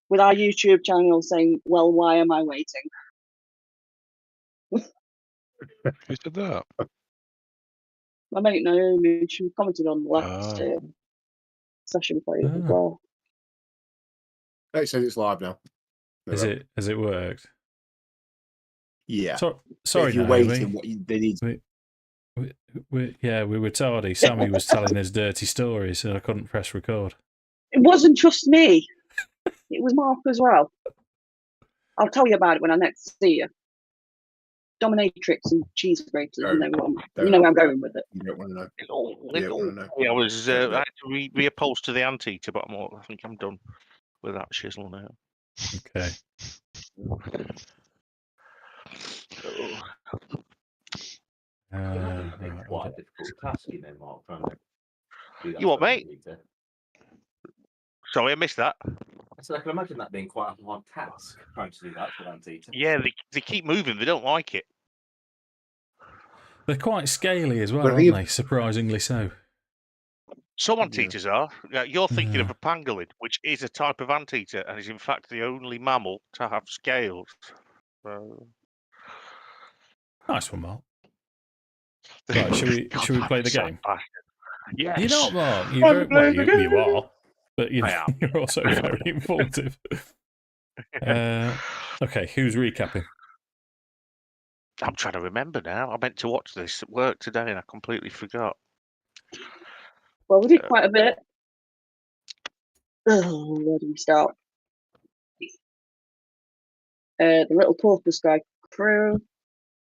with our YouTube channel saying, "Well, why am I waiting?" Who said that? My mate Naomi, she commented on the last session we played as well. It says it's live now. Has it worked? Yeah. Sorry, if you're Naomi. waiting, they need. We were tardy. Sammy was telling us dirty stories, and I couldn't press record. It wasn't just me. It was Mark as well. I'll tell you about it when I next see you. Dominatrix and cheese graters. You know where I'm going with it. You don't want to know. I was I had to reoppose to the anteater, but I think I'm done with that shizzle now. Okay. Quite a difficult task, you know, Mark. Trying to do that you what, mate? Sorry, I missed that. So I can imagine that being quite a hard task, trying to do that with Anteater. Yeah, they keep moving. They don't like it. They're quite scaly as well, aren't they? Surprisingly so. Some anteaters are. You're thinking of a pangolin, which is a type of anteater and is in fact the only mammal to have scales. Nice one, Mark. Right, should we play the game? Yes. You're not, Mark. You are, but you're also very informative. Okay, who's recapping? I'm trying to remember now. I meant to watch this at work today and I completely forgot. Well, we did quite a bit. Oh, where do we start? The little porpoise guy crew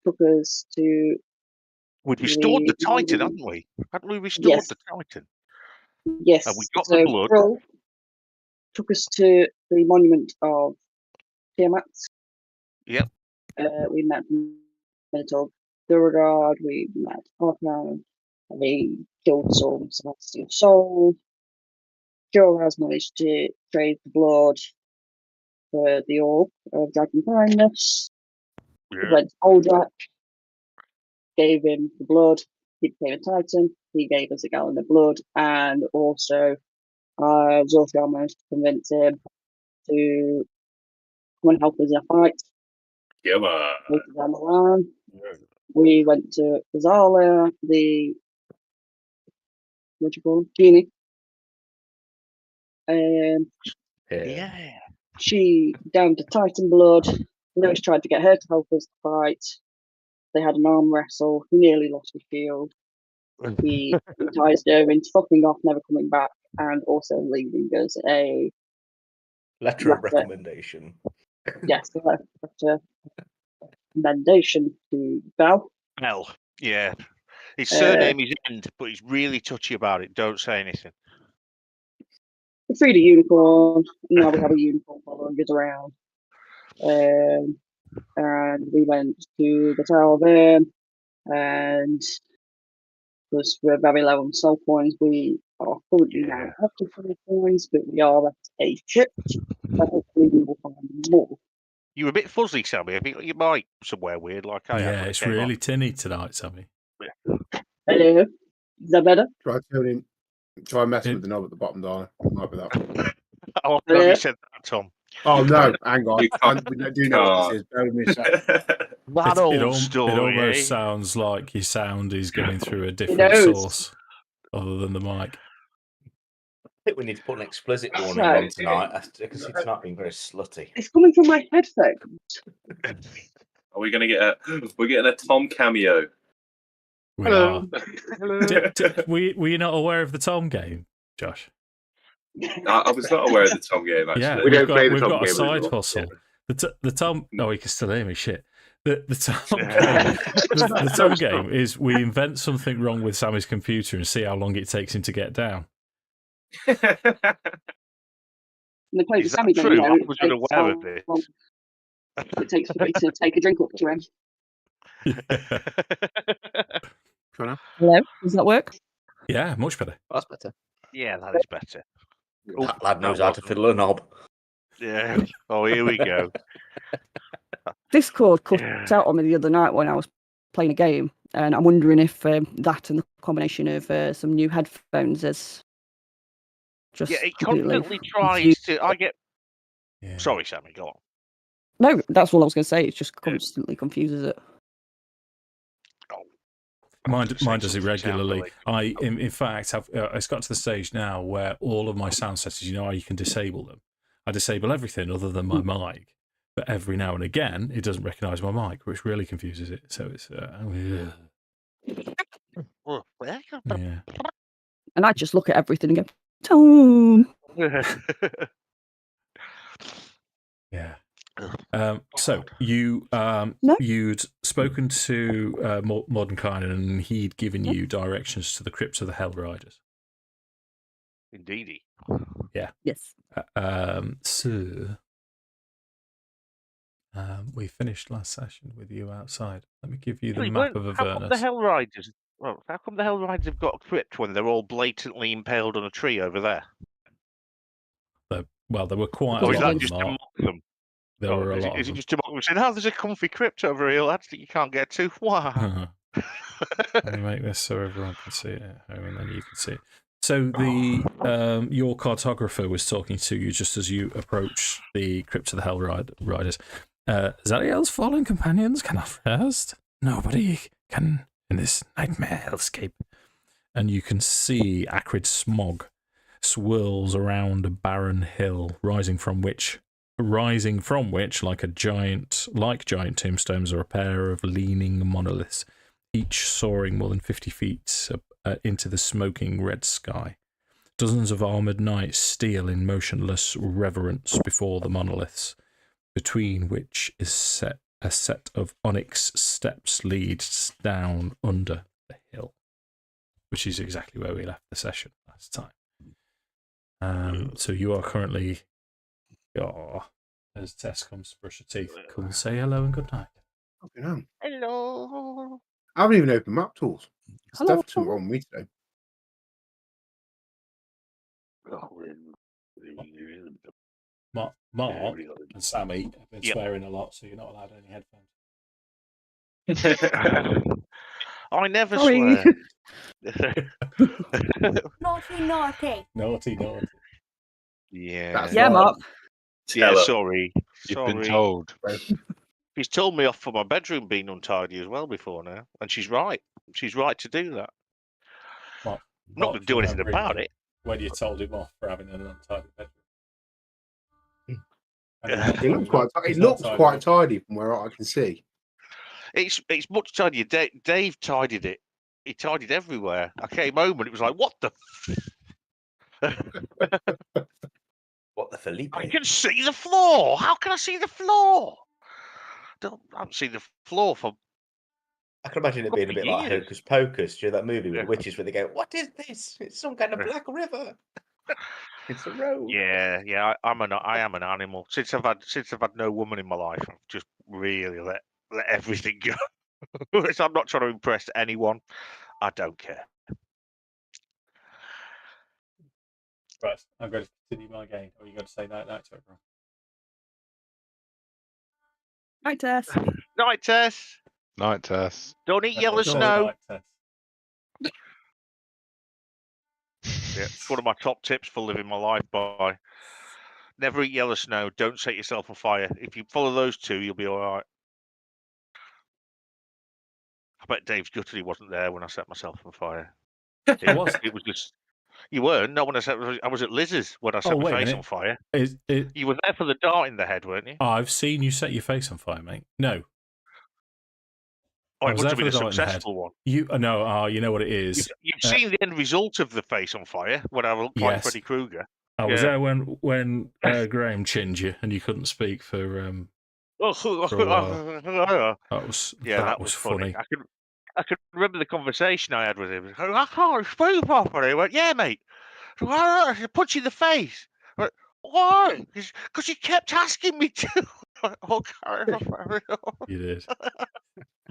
took us to. We'd restored the Titan, hadn't we? Hadn't we restored the Titan? Yes. And we got the blood. Kroll took us to the monument of Tiamat. Yep. We met Minotaur, Vergaria, we met Harlsson, we killed some Celestial Soul. Joe has managed to trade the blood for the orb of Dragon Kindness. Yeah. We went to Baldur, gave him the blood, he became a Titan, he gave us a gallon of blood, and also Zorthgar managed to convince him to come and help us in a fight. Yeah, man. Down the line. We went to Zala, the genie. She downed to Titan blood. Lewis tried to get her to help us fight. They had an arm wrestle. He nearly lost his shield. He enticed her into fucking off, never coming back, and also leaving us a letter of recommendation. Yes, a letter of recommendation to Bell. Bell, yeah. His surname is End, but he's really touchy about it. Don't say anything. We freed a unicorn. Now we have a unicorn following us around. And we went to the Tower of Avernus, and because we're very low on soul coins, we are currently now up to 3 coins, but we are at a ship. So hopefully we will find more. You were a bit fuzzy, Sammy. I think you might somewhere weird like I am. Yeah, it's really tinny tonight, Sammy. Hello. Is that better? Try messing with the knob at the bottom, darling. Might be that. Oh, no, you said that, Tom. Oh, no, hang on. We do know what this is. Bear with me a second. It almost sounds like your sound is going through a different source other than the mic. I think we need to put an explicit warning on tonight because it's not being very slutty. It's coming from my headphones. Are we going to get we're getting a Tom cameo? Hello. Were you not aware of the Tom game, Josh? I was not aware of the Tom game, actually. Yeah, we've got a side hustle. The Tom... No, you can still hear me, shit. The Tom game is we invent something wrong with Sammy's computer and see how long it takes him to get down. And they play the Sammy game. True? I was unaware of this. It takes for me to take a drink up to him. Hello, does that work? Yeah, much better. That's better. Yeah, that is better. That lad knows how to fiddle a knob. Yeah. Oh, here we go. Discord cut out on me the other night when I was playing a game, and I'm wondering if that and the combination of some new headphones is just it constantly tries to. Yeah. Sorry, Sammy, go on. No, that's all I was going to say. It just constantly confuses it. Mine does Saying something irregularly. sound In fact, it's got to the stage now where all of my sound settings, you know how you can disable them? I disable everything other than my mic, but every now and again, it doesn't recognise my mic, which really confuses it. So it's, yeah. And I just look at everything and go, tone. Yeah. So you No. you'd spoken to Mordenkainen, and he'd given you directions to the crypts of the Hellriders. Indeedy. Yes. So we finished last session with you outside. Let me give you the map of How come the Avernus. Hellriders? Well, how come the Hellriders have got a crypt when they're all blatantly impaled on a tree over there? Well, there were quite Or a is lot that of just them. to mock them? There were a lot Is of it just to mock them? Saying, "Oh, there's a comfy crypt over here, lads, that you can't get to." Wow. them. Let me make this so everyone can see it at home, and then you can see it. So the your cartographer was talking to you just as you approach the crypt of the Hellriders. Zaliel's fallen companions cannot rest. Nobody can in this nightmare hellscape. And you can see acrid smog swirls around a barren hill, rising from which, like giant tombstones, are a pair of leaning monoliths, each soaring more than 50 feet into the smoking red sky. Dozens of armoured knights steal in motionless reverence before the monoliths, between which is set a set of onyx steps leads down under the hill, which is exactly where we left the session last time. So you are currently, as Tess comes to brush her teeth, come say hello and good night. Hello. I haven't even opened map tools. There's Hello. definitely something wrong with me today. Mark and Sammy have been swearing a lot, so you're not allowed any headphones. I never Sorry. swear. Naughty. Naughty. Yeah. Yeah, Mark. Yeah, Tell 'em. sorry. You've been told. She's told me off for my bedroom being untidy as well before now, and she's right. She's right to do that. Mark, I'm not going to do anything about it. When you told him off for having an untidy bedroom. It looks quite tidy from where I can see. It's much tidier. Dave tidied it. He tidied everywhere. I came home and it was like, what the? What the Felipe? I can see the floor. How can I see the floor? I haven't seen the floor for. I can imagine it being a bit like years. Hocus Pocus, do you know that movie with Yeah. the witches where they go, "What is this? It's some kind of black river. It's a road." Yeah. I am an animal. Since I've had no woman in my life, I've just really let everything go. So I'm not trying to impress anyone. I don't care. Right, I'm going to continue my game. Or are you going to say night to everyone? Hi, Tess. Night, Tess. Night, Tess. Don't eat yellow Go snow. night, Tess. Yeah, it's one of my top tips for living my life by. Never eat yellow snow. Don't set yourself on fire. If you follow those two, you'll be all right. I bet Dave's gutted he wasn't there when I set myself on fire. It was just. You weren't. Not when I was at Liz's when I set my face on fire. You were there for the dart in the head, weren't you? I've seen you set your face on fire, mate. No. Oh, it must have been a successful one. You know what it is. You've seen the end result of the face on fire when I was playing Freddy Krueger. I was there when Graham chinned you and you couldn't speak for a while. That was funny. I could remember the conversation I had with him. I can't speak properly. He went, "Yeah, mate. I should punch you in the face." I went, "Why?" Because you kept asking me to. You did.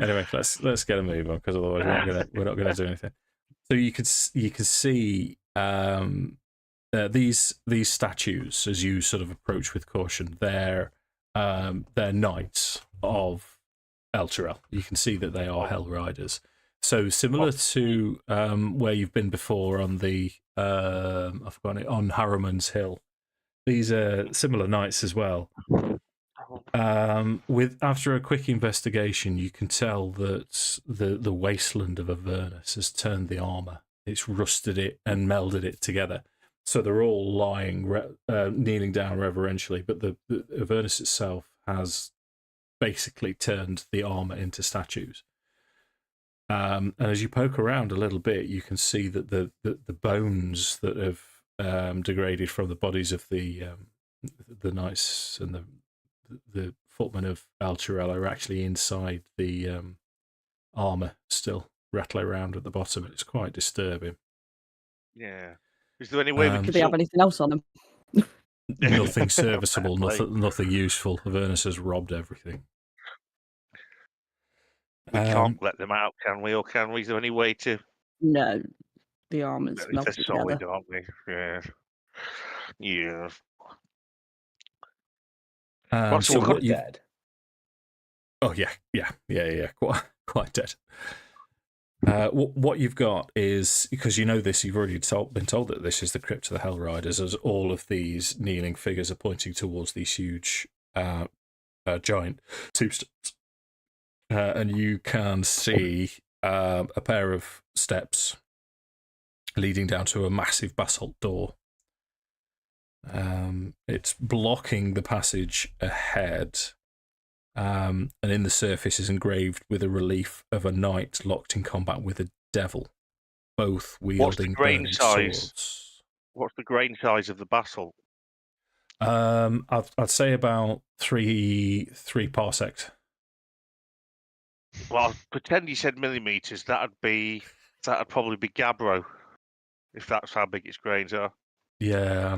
Anyway, let's get a move on because otherwise we're not gonna do anything. So you can see these statues as you sort of approach with caution. They're knights of Elturel. You can see that they are Hellriders. So similar to where you've been before on the on Harriman's Hill, these are similar knights as well. After a quick investigation, you can tell that the wasteland of Avernus has turned the armor. It's rusted it and melded it together. So they're all lying, kneeling down reverentially, but the Avernus itself has basically turned the armor into statues. And as you poke around a little bit, you can see that the bones that have degraded from the bodies of the knights and the footmen of Alturel are actually inside the armor, still rattling around at the bottom. It's quite disturbing. Yeah. Is there any way we Do can they have anything else on them? Nothing serviceable, nothing useful. Avernus has robbed everything. We can't let them out, can we? Or can we? Is there any way to? No, the armor's They're melted solid, together. aren't they? Yeah. Yeah. So what you? Dead. Oh yeah, quite dead. What you've got is, because you know this, you've already been told that this is the Crypt of the Hellriders, as all of these kneeling figures are pointing towards these huge giant tombstones. And you can see a pair of steps leading down to a massive basalt door. It's blocking the passage ahead. And in the surface is engraved with a relief of a knight locked in combat with a devil, both wielding burning swords. What's the grain size of the basalt? I'd say about three parsecs. Well, pretend you said millimeters. That'd probably be gabbro, if that's how big its grains are. Yeah,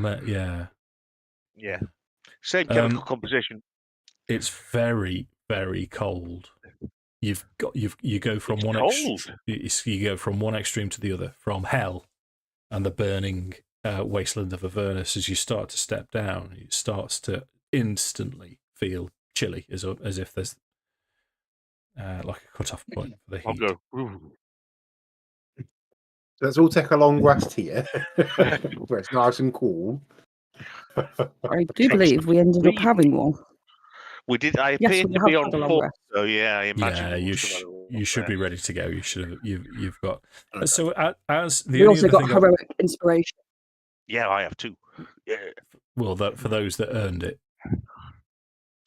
Yeah. Same chemical composition. It's very, very cold. You go from you go from one extreme to the other, from hell and the burning wasteland of Avernus. As you start to step down, it starts to instantly feel chilly, as if there's like a cut-off point for the heat. I'll go. Ooh. Let's all take a long rest here, where it's nice and cool. I do believe we ended up having one. We did. I Yes, appeared we to have be had on a long foot. rest. So yeah, I imagine. Yeah, you should be ready to go. You've got. So as the We also got heroic inspiration. Yeah, I have too. Yeah. Well, for those that earned it.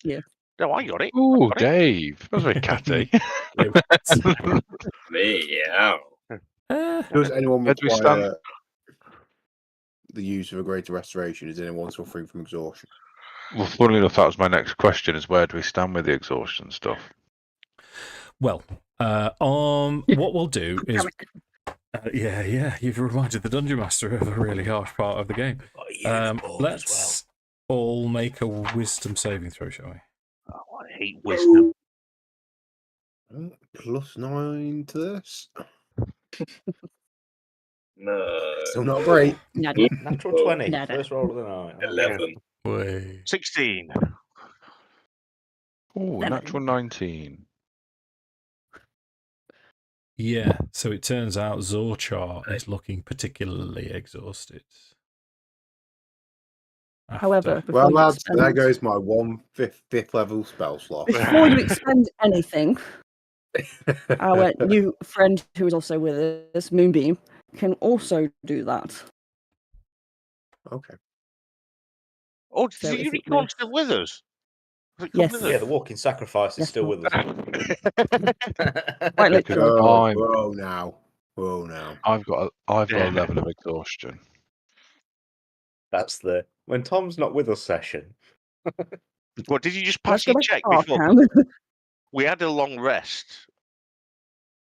Yeah. No, I got it. Oh, Dave, that was very catty. Yeah. Does anyone require the use of a greater restoration? Is anyone suffering from exhaustion? Well, funnily enough, that was my next question: is where do we stand with the exhaustion stuff? Well, what we'll do is, you've reminded the Dungeon Master of a really harsh part of the game. Let's all make a Wisdom saving throw, shall we? Oh, I hate wisdom. +9 to this. No. Still not great. Natural 20. No. First roll of the night. 11. Way. 16. Oh, natural 19. Yeah, so it turns out Zorchar is looking particularly exhausted. However, well, lads, there goes my 1/5 level spell slot. Before you expend anything, our new friend who is also with us, Moonbeam, can also do that. Okay. Oh, So is the if it unicorn still with us? Yes. Yeah, the walking sacrifice is still with us. Quite literally. Whoa now. I've got a level of exhaustion. That's the when Tom's not with us session. What did you just pass your check before? We had a long rest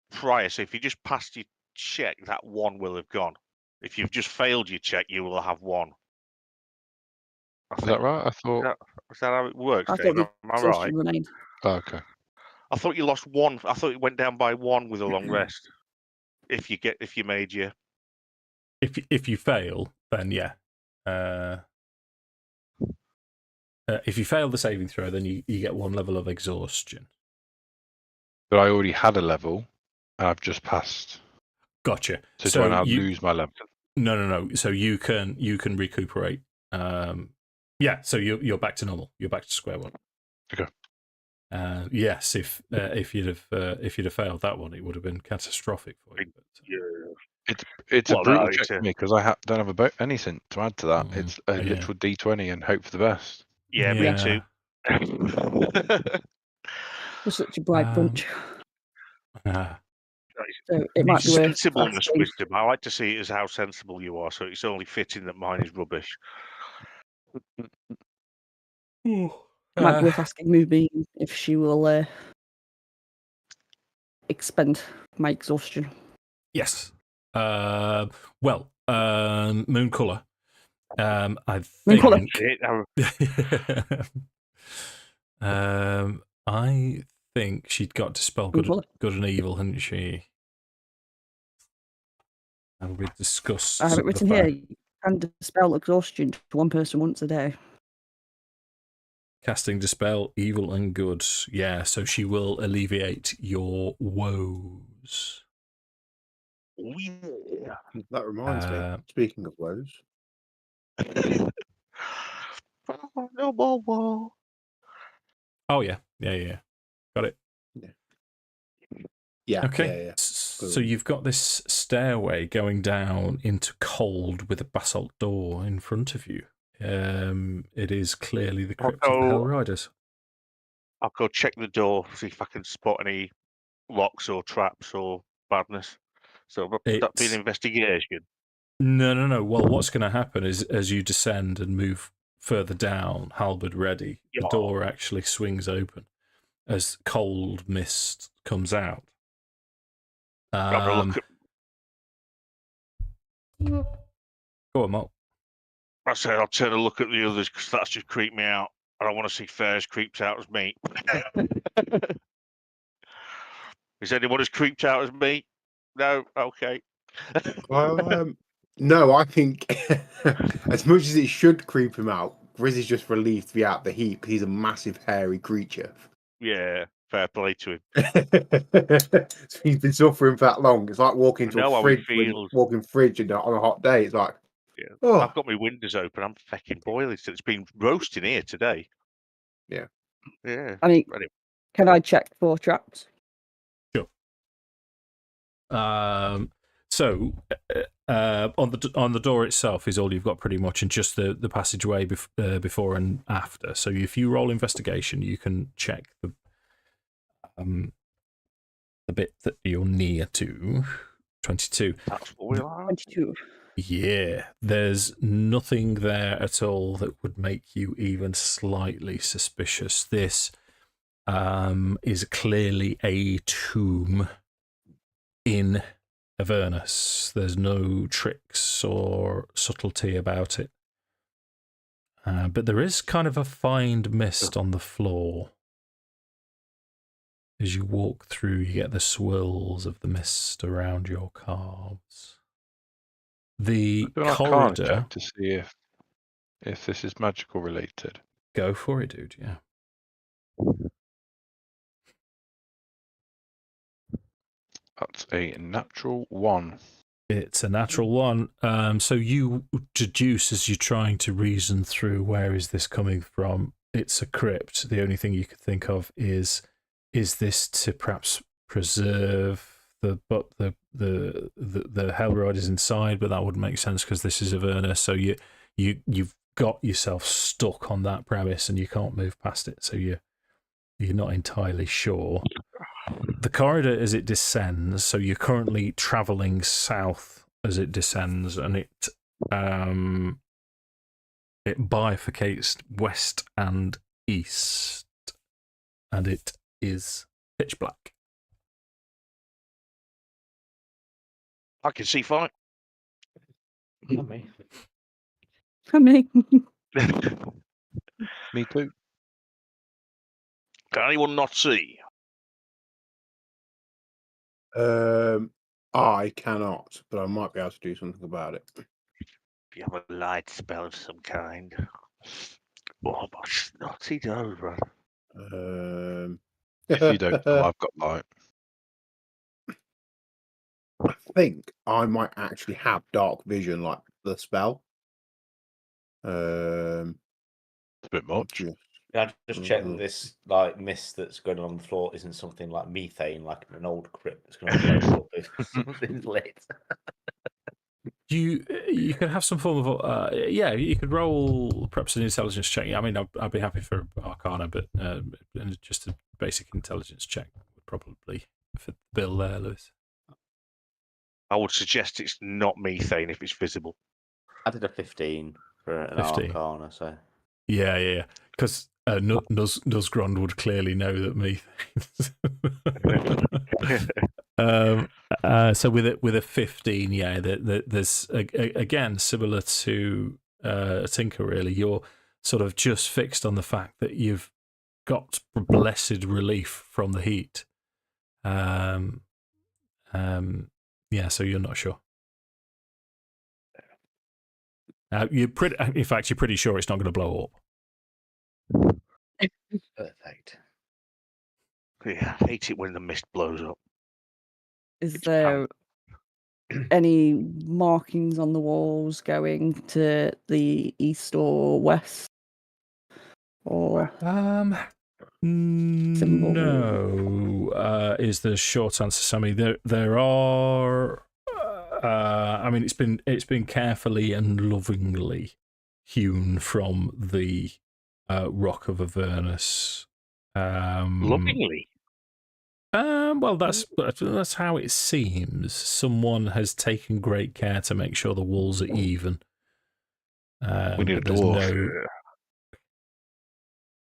prior, so if you just passed your check, that one will have gone. If you've just failed your check, you will have one. Is that right? I thought. Is that how it works, I Dave? thought Am I right? remained. Oh, okay. I thought you lost one. I thought it went down by one with a long rest. If you made your. If you fail, then yeah. If you fail the saving throw, then you get one level of exhaustion. But I already had a level, and I've just passed. Gotcha. So do I now lose my level? No. So you can recuperate Yeah, so you're back to normal. You're back to square one. Okay. Yes, if you'd have failed that one, it would have been catastrophic for you. But, it's a brutal check for me because I don't have anything to add to that. It's a literal D20 and hope for the best. Yeah, me too. We're such a bright bunch. So it It's might be worth sensibleness, asking. wisdom. I like to see it as how sensible you are, so it's only fitting that mine is rubbish. Might be worth asking Moonbeam if she will expend my exhaustion. Yes. Moon Colour. I Moon Colour. think. I think she'd got Dispel good and evil, hadn't she? And we discussed. I have it written here. You can dispel exhaustion to one person once a day. Casting Dispel evil and good. Yeah, so she will alleviate your woes. Oh, yeah. That reminds me. Speaking of woes. No more woe. Oh yeah. Got it. Yeah. Okay. Yeah. So you've got this stairway going down into cold with a basalt door in front of you. It is clearly the Crypt of the Hellriders. I'll go check the door, see if I can spot any locks or traps or badness. So would that be an investigation? No. Well, what's going to happen is as you descend and move further down, halberd ready, the door actually swings open as cold mist comes out. Have a look at... Go on, Mark. I say I'll turn a look at the others because that's just creeped me out. I don't want to see Fairs creeped out as me. Is anyone as creeped out as me? No? Okay. No, I think as much as it should creep him out, Grizz is just relieved to be out the heat. He's a massive hairy creature. Yeah, fair play to him. So he's been suffering for that long. It's like walking to a fridge, walking fridge on a hot day. It's like, I've got my windows open. I'm fucking boiling. It's been roasting here today. Yeah. I mean, can I check for traps? Sure. So on the door itself is all you've got pretty much, and just the passageway before and after. So if you roll investigation, you can check the bit that you're near to. 22. That's what we are. 22. Yeah, there's nothing there at all that would make you even slightly suspicious. This is clearly a tomb in Avernus. There's no tricks or subtlety about it. But there is kind of a fine mist on the floor. As you walk through, you get the swirls of the mist around your calves. The corridor... to see if this is magical related. Go for it, dude, yeah. That's a natural 1. It's a natural 1. So you deduce as you're trying to reason through where is this coming from. It's a crypt. The only thing you could think of is this to perhaps preserve the Hellriders inside, but that wouldn't make sense because this is Avernus. So you've got yourself stuck on that premise and you can't move past it. So you're not entirely sure. The corridor as it descends, so you're currently travelling south as it descends, and it bifurcates west and east, and it is pitch black. I can see fine. Not me. Me. Me too. Can anyone not see? I cannot, but I might be able to do something about it. If you have a light spell of some kind. Oh, my snotty nose, man. If you don't know, I've got light. I think I might actually have dark vision, like the spell. a bit much. I just check that this mist that's going on the floor isn't something like methane, like in an old crypt that's going to blow up if something's lit. You could have some form of you could roll perhaps an intelligence check. I mean, I'd be happy for Arcana, but just a basic intelligence check would probably fit the bill there, Lewis. I would suggest it's not methane if it's visible. I did a 15 for an Arcana, so yeah, because Nuzgrond would clearly know that methane. So with a 15, there's again similar to Tinker. Really, you're sort of just fixed on the fact that you've got blessed relief from the heat. So you're not sure. You're pretty sure it's not going to blow up. Perfect. Yeah, I hate it when the mist blows up. Is there any markings on the walls going to the east or west? Or no, is the short answer, Sammy. There are. I mean, it's been carefully and lovingly hewn from the rock of Avernus. Lovingly. Well, that's how it seems. Someone has taken great care to make sure the walls are even. We need a dwarf.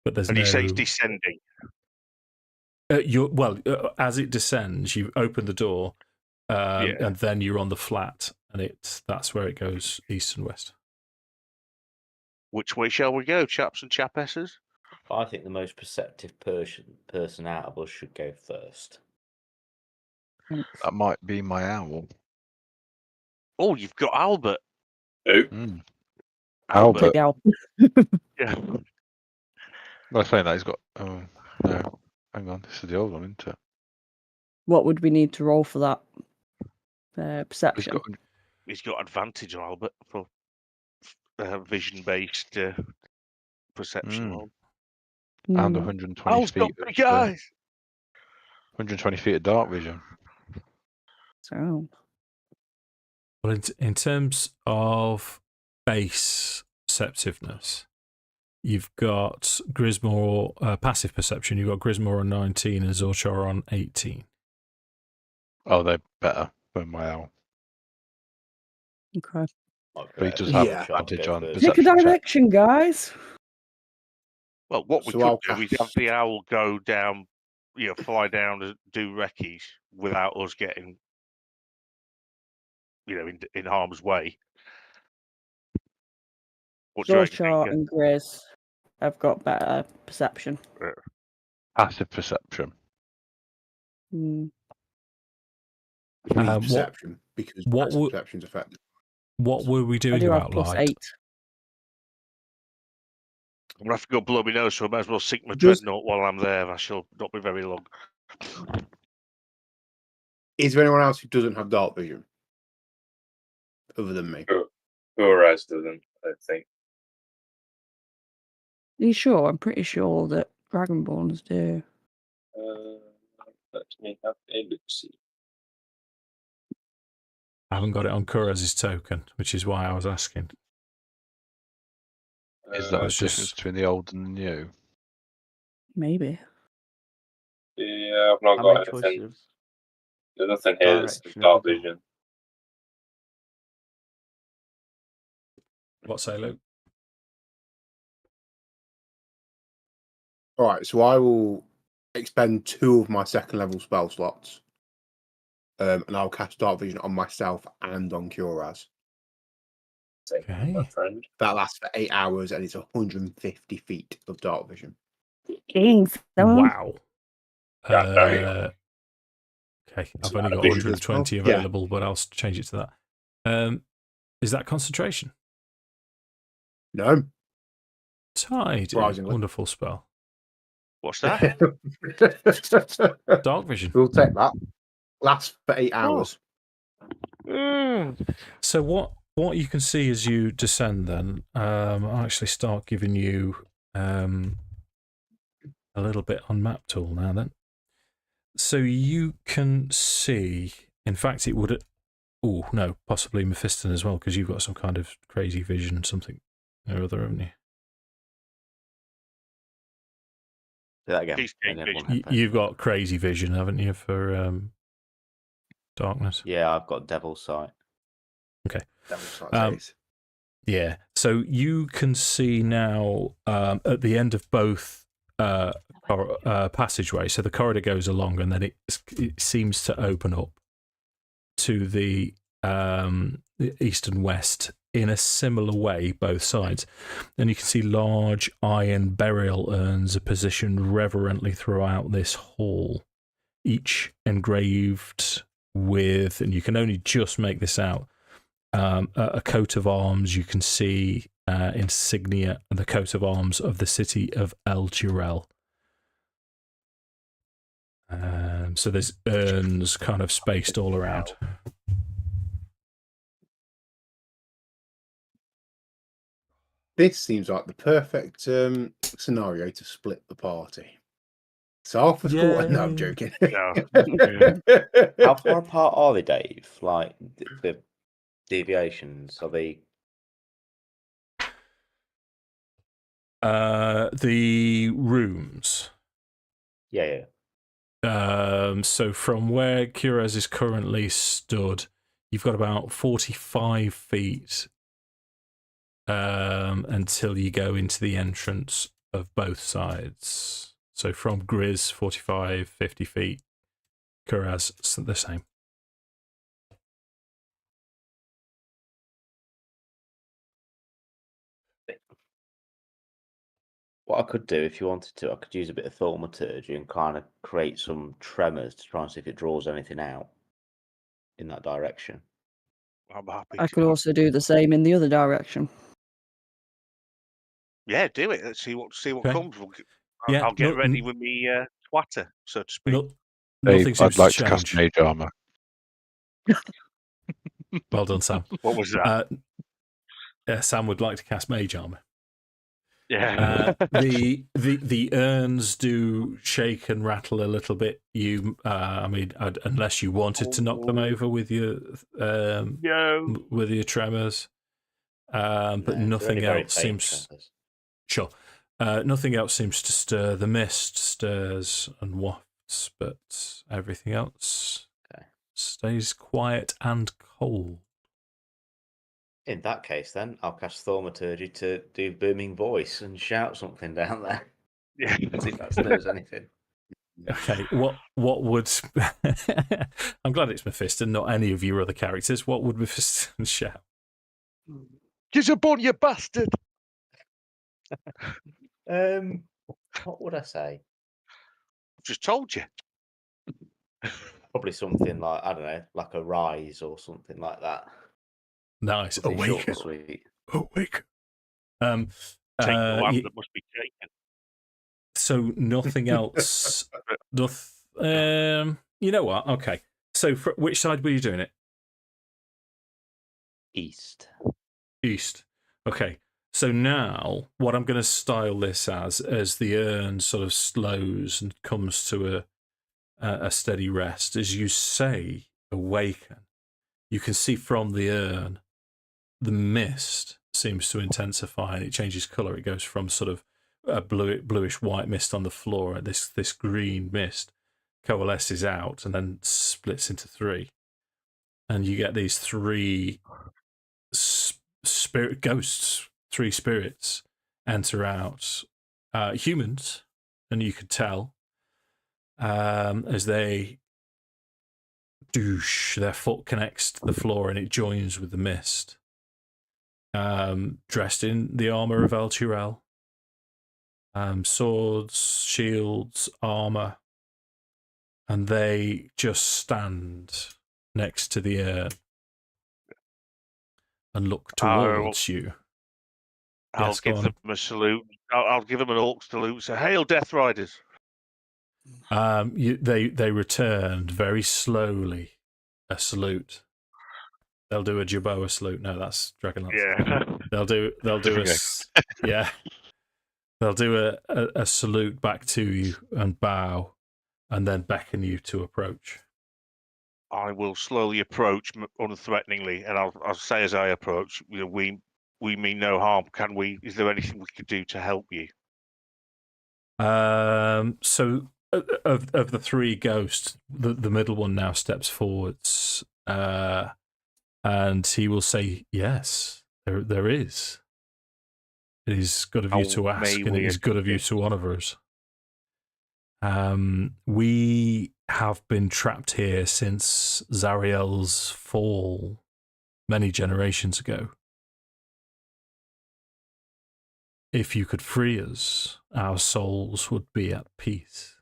But there's and you say it's descending. As it descends, you open the door, and then you're on the flat, and that's where it goes east and west. Which way shall we go, chaps and chapesses? I think the most perceptive person out of us should go first. That might be my owl. Oh, you've got Albert. Who? Albert. Yeah. Well, I was saying that he's got. Oh no, hang on. This is the old one, isn't it? What would we need to roll for that perception? He's got advantage on Albert for vision-based perception roll. And 120 feet. Guys. 120 feet of dark vision. So, well, in terms of base perceptiveness, you've got Grismore passive perception. You've got Grismore on 19 and Zorchar on 18. Oh, they're better than my owl. Okay. But he does have advantage on perception. Pick a direction, guys. Well, what we could do is have the owl go down, fly down to do recce's without us getting, in harm's way. Zorchar and Grizz have got better perception. Passive perception. Perception, because perception's effective. What were we doing about light? 8. I'm going to have to go blow my nose, so I might as well sink my dreadnought while I'm there. I shall not be very long. Is there anyone else who doesn't have dark vision? Other than me? Whereas doesn't, I think. Are you sure? I'm pretty sure that Dragonborns do. Let me have a look. I haven't got it on Kuraz's token, which is why I was asking. Is that the difference between the old and the new? Maybe. Yeah, I've not got anything. There's nothing here that's dark vision. What say, Luke? All right, so I will expend 2 of my second level spell slots, and I'll cast dark vision on myself and on Kuraz. Okay. My friend. That lasts for 8 hours, and it's 150 feet of dark vision. Wow. Yeah, okay, I've only got 120 available, but I'll change it to that. Is that concentration? No. Tidy. Wonderful spell. What's that? Dark vision. We'll take that. Lasts for 8 hours. So what you can see as you descend then, I'll actually start giving you a little bit on map tool now then. So you can see, in fact, it would. Oh no, possibly Mephiston as well, because you've got some kind of crazy vision, something or other, haven't you? Do that again. You've got crazy vision, haven't you, for darkness? Yeah, I've got Devil's Sight. Okay. Devil's Sight. Yeah. So you can see now at the end of both passageways. So the corridor goes along, and then it seems to open up to the east and west in a similar way, both sides. And you can see large iron burial urns are positioned reverently throughout this hall, each engraved with, and you can only just make this out, a coat of arms. You can see insignia and the coat of arms of the city of El Jurel. So there's urns kind of spaced all around. This seems like the perfect scenario to split the party. So Arthur's quarter. No, I'm joking. How far apart are they, Dave? Like the deviations? Are they? The rooms. Yeah. So from where Curaz is currently stood, you've got about 45 feet until you go into the entrance of both sides. So from Gris, 45, 50 feet. Curaz, the same. What I could do, if you wanted to, I could use a bit of thaumaturgy and kind of create some tremors to try and see if it draws anything out in that direction. I'm happy. I could also do the same in the other direction. Yeah, do it. Let's see what Okay. comes. Yeah, I'll get ready with me twatter, so to speak. Nothing I'd like to change. cast mage armor. Well done, Sam. What was that? Sam would like to cast mage armor. Yeah. The urns do shake and rattle a little bit. Unless you wanted to knock them over with your with your tremors, but nothing else seems. Sure, nothing else seems to stir. The mist stirs and wafts, but everything else stays quiet and cold. In that case, then, I'll cast Thaumaturgy to do booming voice and shout something down there. Yeah. See if that stirs anything. Okay, what would... I'm glad it's Mephiston, not any of your other characters. What would Mephiston shout? Get up on you bastard! What would I say? I've just told you. Probably something like, I don't know, like a rise or something like that. Nice. Awake. Awake. Take the lamp that must be taken. So nothing else. You know what? Okay. So which side were you doing it? East. Okay. So now what I'm going to style this as the urn sort of slows and comes to a steady rest. As you say, awaken, you can see from the urn the mist seems to intensify and it changes colour. It goes from sort of a bluish white mist on the floor, and this green mist coalesces out and then splits into three, and you get these three spirit ghosts, three spirits enter out, humans, and you could tell as they douche, their foot connects to the floor and it joins with the mist. Dressed in the armor of El Jurel, swords, shields, armor, and they just stand next to the urn and look towards you. I'll give them a salute. I'll give them an orc salute. So, hail, Death Riders! They returned very slowly a salute. They'll do a Jerboa salute. No, that's Dragonlance. Yeah. They'll do a yeah. They'll do a salute back to you and bow, and then beckon you to approach. I will slowly approach unthreateningly, and I'll say as I approach, we mean no harm. Can we? Is there anything we could do to help you? So of the three ghosts, the middle one now steps forwards, and he will say, "Yes, there is. It is good of you to ask, and it is good of you to honour us. We have been trapped here since Zariel's fall many generations ago. If you could free us, our souls would be at peace."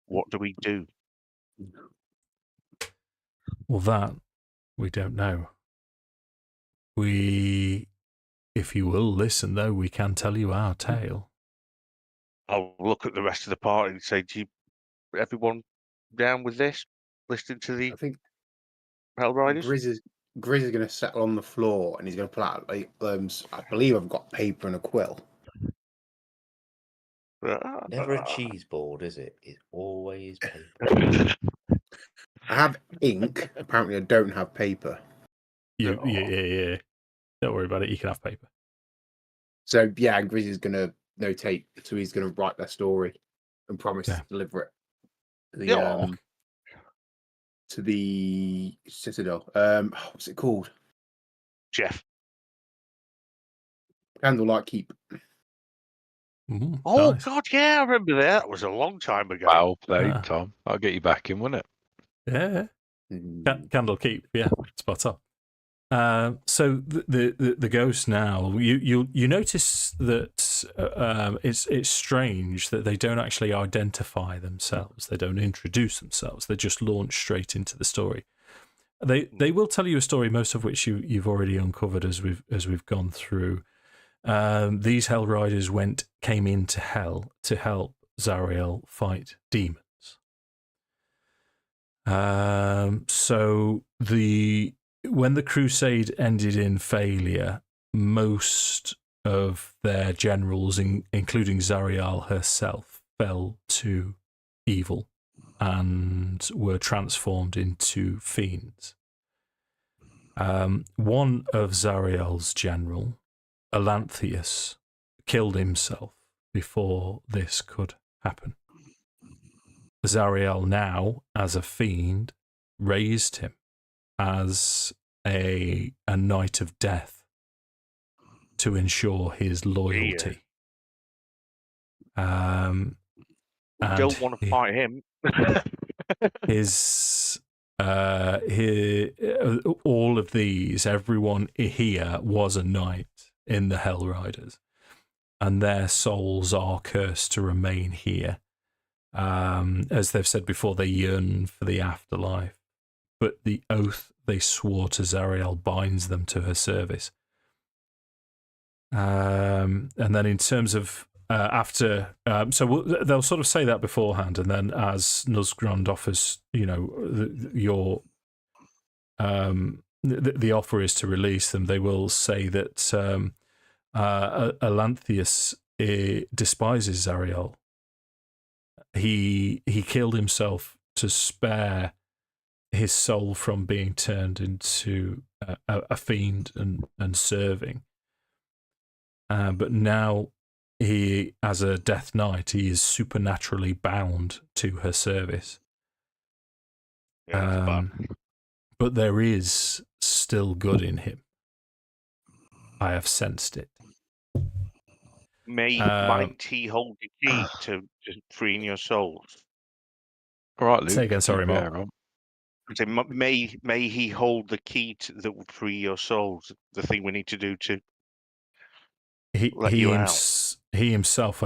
What do we do? Well, that we don't know. If you will listen, though, we can tell you our tale. I'll look at the rest of the party and say, everyone down with this? Listening to the Hellriders? Grizz is going to settle on the floor and he's going to pull out, I believe I've got paper and a quill. Never a cheese board, is it? It's always paper. I have ink. Apparently, I don't have paper. Yeah. Don't worry about it. You can have paper. So, yeah, Grizz is going to notate. So he's going to write their story and promise to deliver it to the Citadel. What's it called? Jeff. Candlelight Keep. Oh, nice. God, yeah, I remember that. That was a long time ago. Well played, Tom. I'll get you back in, won't it? Yeah. Candlekeep, yeah, spot on. So the ghost now, you notice that it's strange that they don't actually identify themselves. They don't introduce themselves. They just launch straight into the story. They will tell you a story, most of which you've already uncovered as we've gone through. These Hellriders came into hell to help Zariel fight demons. So when the crusade ended in failure, most of their generals, including Zariel herself, fell to evil and were transformed into fiends. One of Zariel's general, Alanthius, killed himself before this could happen. Zariel now, as a fiend, raised him as a knight of death to ensure his loyalty. Don't want to fight him. All of these, everyone here was a knight in the Hellriders, and their souls are cursed to remain here. As they've said before, they yearn for the afterlife, but the oath they swore to Zariel binds them to her service. And then in terms of after, they'll sort of say that beforehand, and then as Nuzgrund offers, the offer is to release them, they will say that Alanthius despises Zariel. He killed himself to spare his soul from being turned into a fiend and serving. But now he, as a death knight, he is supernaturally bound to her service. But there is still good in him. I have sensed it. Might he hold the key to freeing your souls? All right, Luke. Say again, sorry, Mark. May he hold the key that would free your souls? The thing we need to do to let you out. He himself,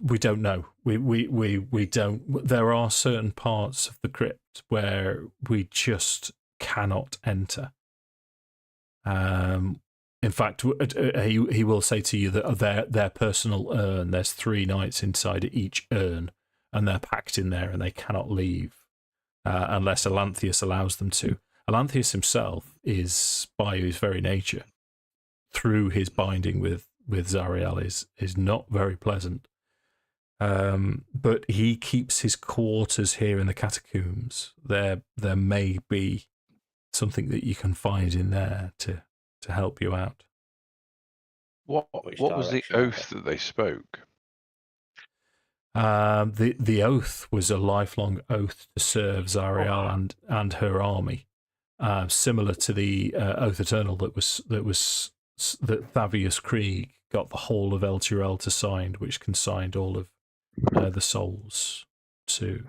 we don't know. We don't. There are certain parts of the crypt where we just cannot enter. In fact, he will say to you that their personal urn, there's 3 knights inside each urn, and they're packed in there and they cannot leave unless Alanthius allows them to. Alanthius himself is, by his very nature, through his binding with Zariel is not very pleasant. But he keeps his quarters here in the catacombs. There may be something that you can find in there to help you out. What was the oath that they spoke? The oath was a lifelong oath to serve Zariel and her army, similar to the oath eternal that Thavius Krieg got the whole of Elturel to sign, which consigned all of the souls to.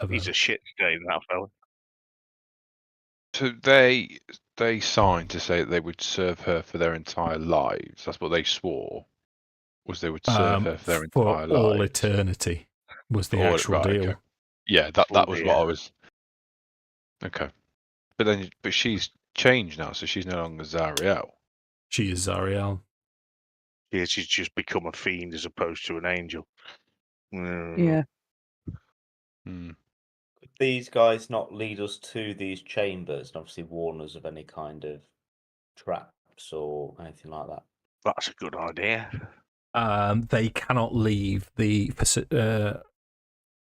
He's a shit stain, that fella. So they signed to say that they would serve her for their entire lives. That's what they swore. Was they would serve her for their entire lives. All eternity was the actual deal. Okay. Yeah, that was what I was. Okay, but she's changed now, so she's no longer Zariel. She is Zariel. Yeah, she's just become a fiend as opposed to an angel. Yeah. Could these guys not lead us to these chambers and obviously warn us of any kind of traps or anything like that? That's a good idea. They cannot leave the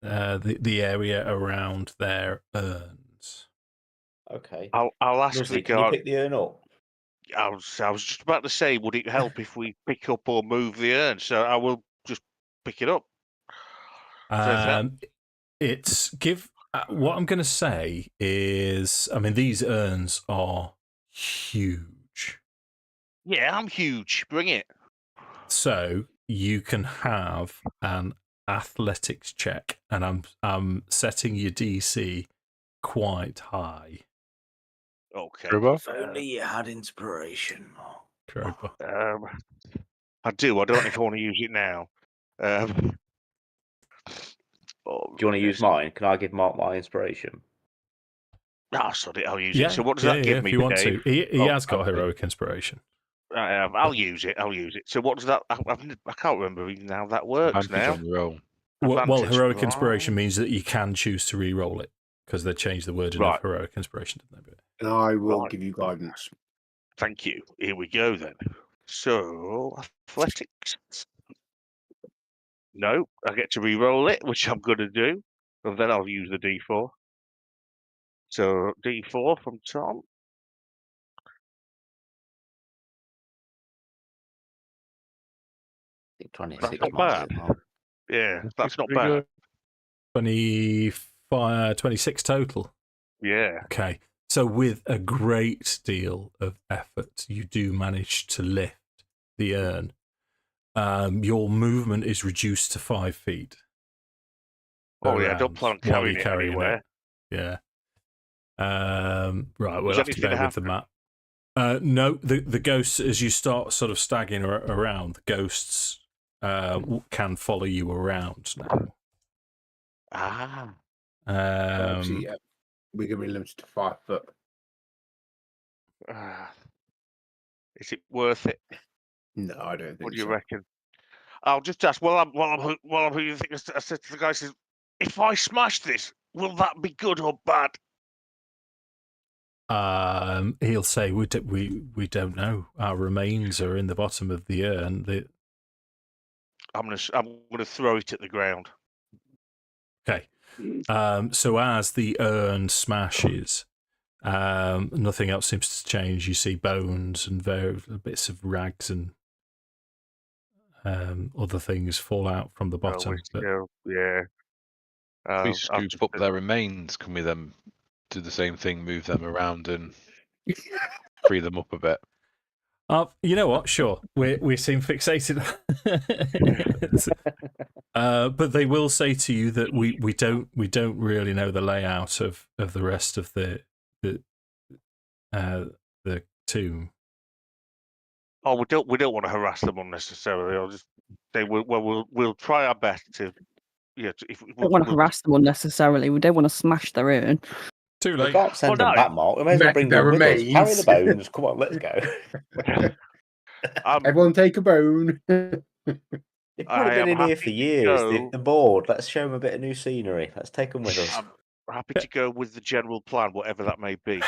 area around their urns. Okay. I'll ask the Can you pick the urn up? I was just about to say, would it help if we pick up or move the urn? So I will just pick it up. What I'm going to say is, I mean, these urns are huge. Yeah, I'm huge. Bring it. So you can have an athletics check, and I'm setting your DC quite high. Okay. If only you had inspiration. I do. I don't know if I want to use it now. Do you want to use mine? Can I give Mark my inspiration? Sorry, I'll use it. So what does that give me? If you want Dave? to, he has got heroic inspiration. I'll use it. So what does that? I can't remember even how that works now. Well, heroic inspiration means that you can choose to re-roll it because they changed the wording of heroic inspiration, didn't they? And I will give you guidance. Thank you. Here we go then. So athletics. No, I get to re-roll it, which I'm going to do, and then I'll use the D4. So D4 from Tom. I think 26. That's not bad. Yeah, that's not bad. 26 total. Yeah. Okay. So with a great deal of effort, you do manage to lift the urn. Your movement is reduced to 5 feet. Oh yeah, I don't plan on carrying it anywhere. Yeah. Right, we'll have to bear with the map. No, the ghosts, as you start sort of staggering around, the ghosts can follow you around now. We can be limited to 5 foot. Is it worth it? No, I don't think. What do you reckon? I'll just ask. While I'm who you think? I said to the guy, says, if I smash this, will that be good or bad? He'll say we don't know. Our remains are in the bottom of the urn. I'm gonna throw it at the ground. Okay. So as the urn smashes, nothing else seems to change. You see bones and various bits of rags and other things fall out from the bottom. Yeah. If we scoop up their remains, can we then do the same thing, move them around and free them up a bit? You know what? Sure, we seem fixated. But they will say to you that we don't really know the layout of the rest of the tomb. Oh, we don't want to harass them unnecessarily. We'll try our best to. Yeah, we don't want to harass them unnecessarily. We don't want to smash their urn. Too late. We can't send them back, Mark. We may as well bring them with us. Carry the bones. Come on, let's go. Everyone take a bone. They've probably been in here for years. They're bored. Let's show them a bit of new scenery. Let's take them with us. I'm happy to go with the general plan, whatever that may be.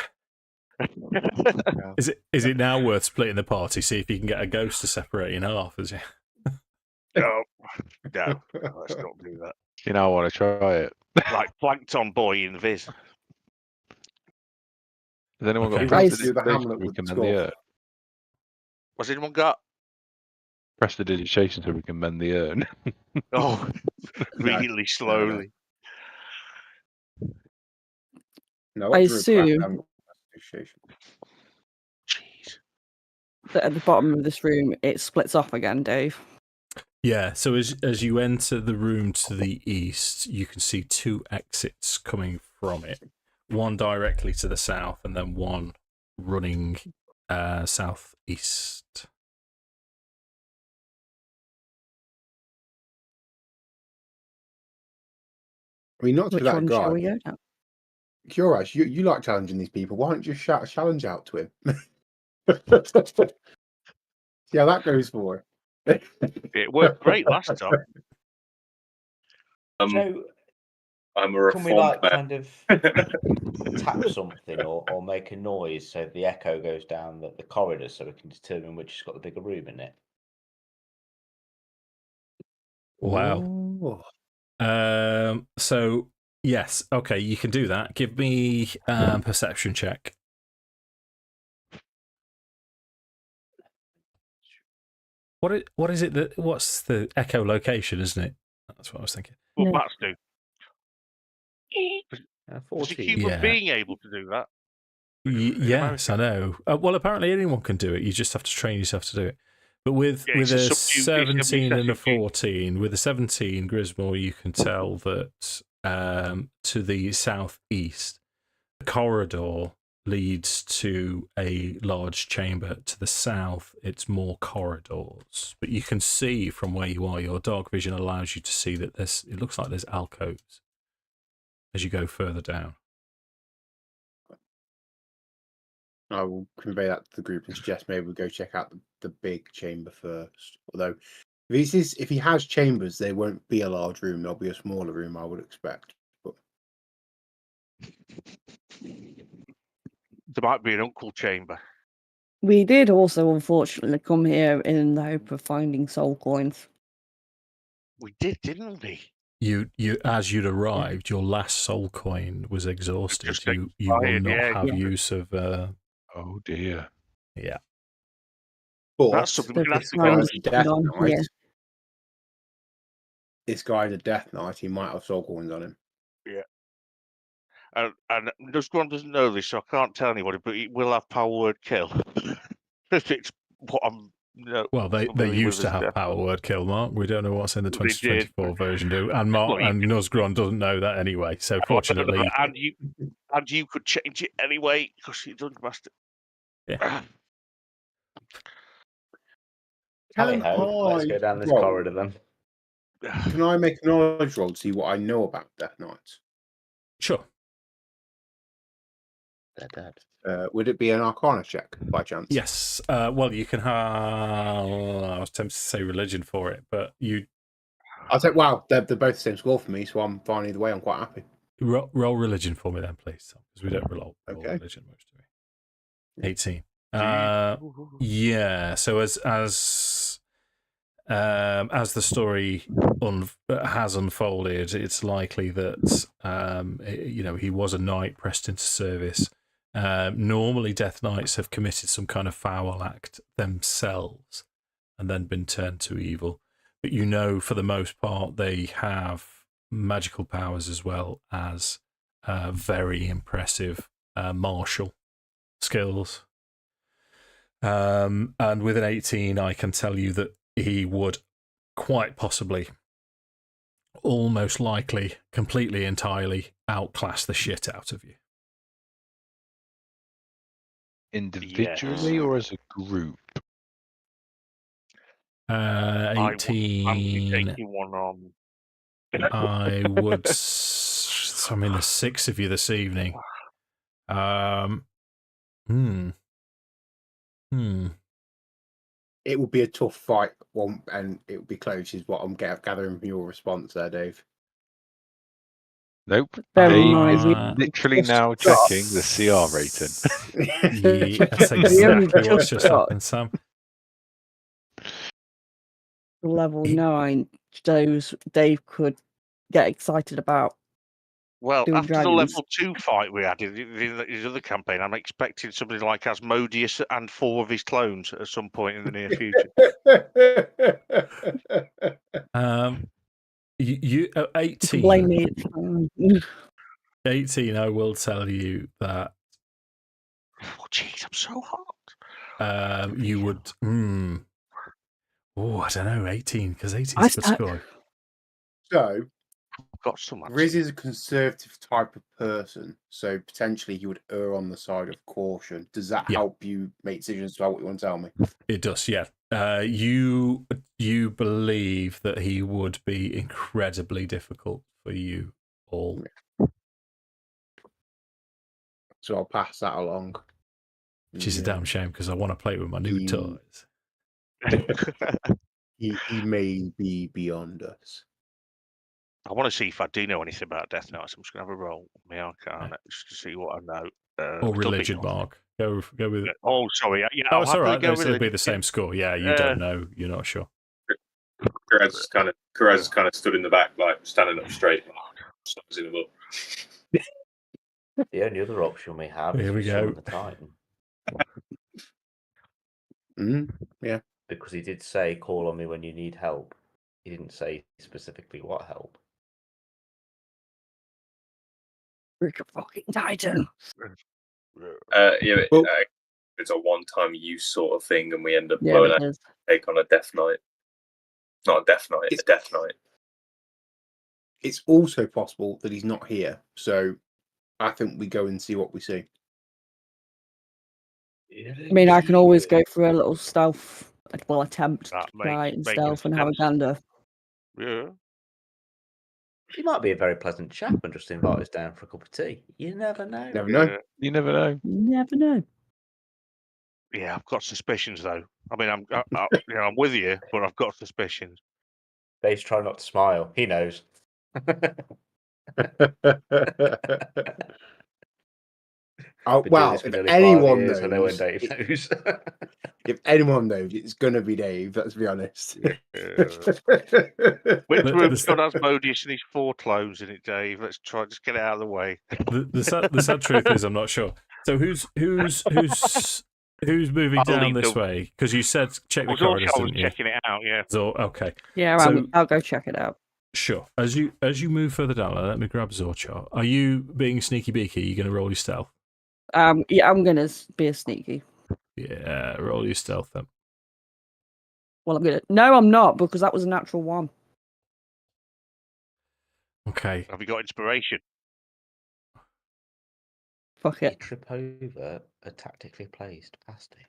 Is it now worth splitting the party? See if you can get a ghost to separate in half. Is it? No, let's not do that. You know, I want to try it. Like Plankton Boy in Viz. Has anyone got prestidigitation so we can mend the urn? What's anyone got? Prestidigitation so we can mend the urn. Oh, really slowly. No, I assume that at the bottom of this room it splits off again, Dave. Yeah, so as you enter the room to the east, you can see two exits coming from it. One directly to the south and then one running southeast. I mean, not to Which that one guy. shall we go down? Curious, you like challenging these people. Why don't you shout a challenge out to him? See how that goes for him. It worked great last time. So, I'm a reformed can we like man. kind of tap something or make a noise so the echo goes down the corridor so we can determine which has got the bigger room in it? Wow. So yes, okay, you can do that. Give me perception check. What is it that what's the echolocation, isn't it? That's what I was thinking. Well, bats do. Is a 14. human being able to do that? Yes, I know. Well, apparently anyone can do it. You just have to train yourself to do it. But with a 17 and a 14, with a 17, Grismore, you can tell that to the southeast, the corridor leads to a large chamber. To the south, it's more corridors. But you can see from where you are, your dark vision allows you to see that it looks like there's alcoves as you go further down. I will convey that to the group and suggest maybe we go check out the big chamber first. Although, if he has chambers, they won't be a large room. They'll be a smaller room, I would expect. But there might be an uncle chamber. We did also, unfortunately, come here in the hope of finding soul coins. We did, didn't we? You as you'd arrived, your last soul coin was exhausted. You will not have use of. Oh dear. Yeah. But that's something we can ask this guy's a death knight. He might have soul coins on him. Yeah. And Nuzgron doesn't know this, so I can't tell anybody, but he will have power word kill. It's what I'm. Well, they used to have power word kill, Mark. We don't know what's in the 2024 version, do? And Mark and Nuzgron doesn't know that anyway. So fortunately, and you could change it anyway because you done bastard. Yeah. Let's go down this corridor then. Can I make a knowledge roll to see what I know about Death Knights? Sure. They're dead. Would it be an Arcana check by chance? Yes. Well, you can have. I was tempted to say religion for it, but you. I'll say, wow, they're both the same score for me, so I'm fine either way. I'm quite happy. Roll religion for me then, please, because we don't roll religion much, do we? 18. Yeah. So as the story has unfolded, it's likely that he was a knight pressed into service. Normally, Death Knights have committed some kind of foul act themselves and then been turned to evil. But for the most part, they have magical powers as well as very impressive martial skills. And with an 18, I can tell you that he would quite possibly, almost likely, completely, entirely outclass the shit out of you. Individually or as a group? 18. I'm taking one on. I would. I mean, there's 6 of you this evening. It would be a tough fight, and it would be close, is what I'm gathering from your response there, Dave. Nope. Very Dave nice. is literally now checking the CR rating. That's exactly what's just happened, Sam. Level 9, Dave could get excited about. Well, doing after the dragons. level 2 fight we had in his other campaign, I'm expecting somebody like Asmodeus and 4 of his clones at some point in the near future. You 18. Blame me. 18, I will tell you that. Oh, jeez, I'm so hot. You would. Oh, I don't know, 18, because 18 is a good score. So, got so much. Riz is a conservative type of person, so potentially he would err on the side of caution. Does that help you make decisions about what you want to tell me? It does, yeah. You believe that he would be incredibly difficult for you all. So I'll pass that along. Which is a damn shame because I want to play with my new toys. He may be beyond us. I want to see if I do know anything about Death Knights. I'm just going to have a roll on my Arcana just to see what I know. Or religion, Mark. Go with it. Oh, sorry. Yeah, oh, it's all right. It'll be the same score. Yeah, you don't know. You're not sure. Karaz is kind of stood in the back, like standing up straight. Stops in the book. The only other option we have Here is we go. the Titan. Yeah. Because he did say, call on me when you need help. He didn't say specifically what help. Rick a fucking Titan. It's a one-time use sort of thing, and we end up blowing out take on a Death Knight. Not a Death Knight, it's a Death Knight. It's also possible that he's not here, so I think we go and see what we see. I mean, I can always go for a little stealth, attempt tonight and stealth and have a gander. Yeah. He might be a very pleasant chap and just invite us down for a cup of tea. You never know. Never know. You never know. Never know. Yeah, I've got suspicions though. I mean, I'm with you, but I've got suspicions. Dave's trying not to smile. He knows. Well, if anyone knows, I know when Dave knows. If anyone knows, it's gonna be Dave. Let's be honest. Which room's got Asmodeus and his 4 clones in it, Dave? Let's try just get it out of the way. The sad truth is, I'm not sure. So who's moving down this way? Because you said check the corridors, didn't you? Checking it out, yeah. So okay. Yeah, I'll go check it out. Sure. As you move further down, let me grab Zorchar. Are you being sneaky beaky? Are you going to roll your stealth? Yeah, I'm gonna be a sneaky. Yeah, roll your stealth then. Well, No, I'm not, because that was a natural 1. Okay. Have you got inspiration? Fuck it. You trip over a tactically placed pasty.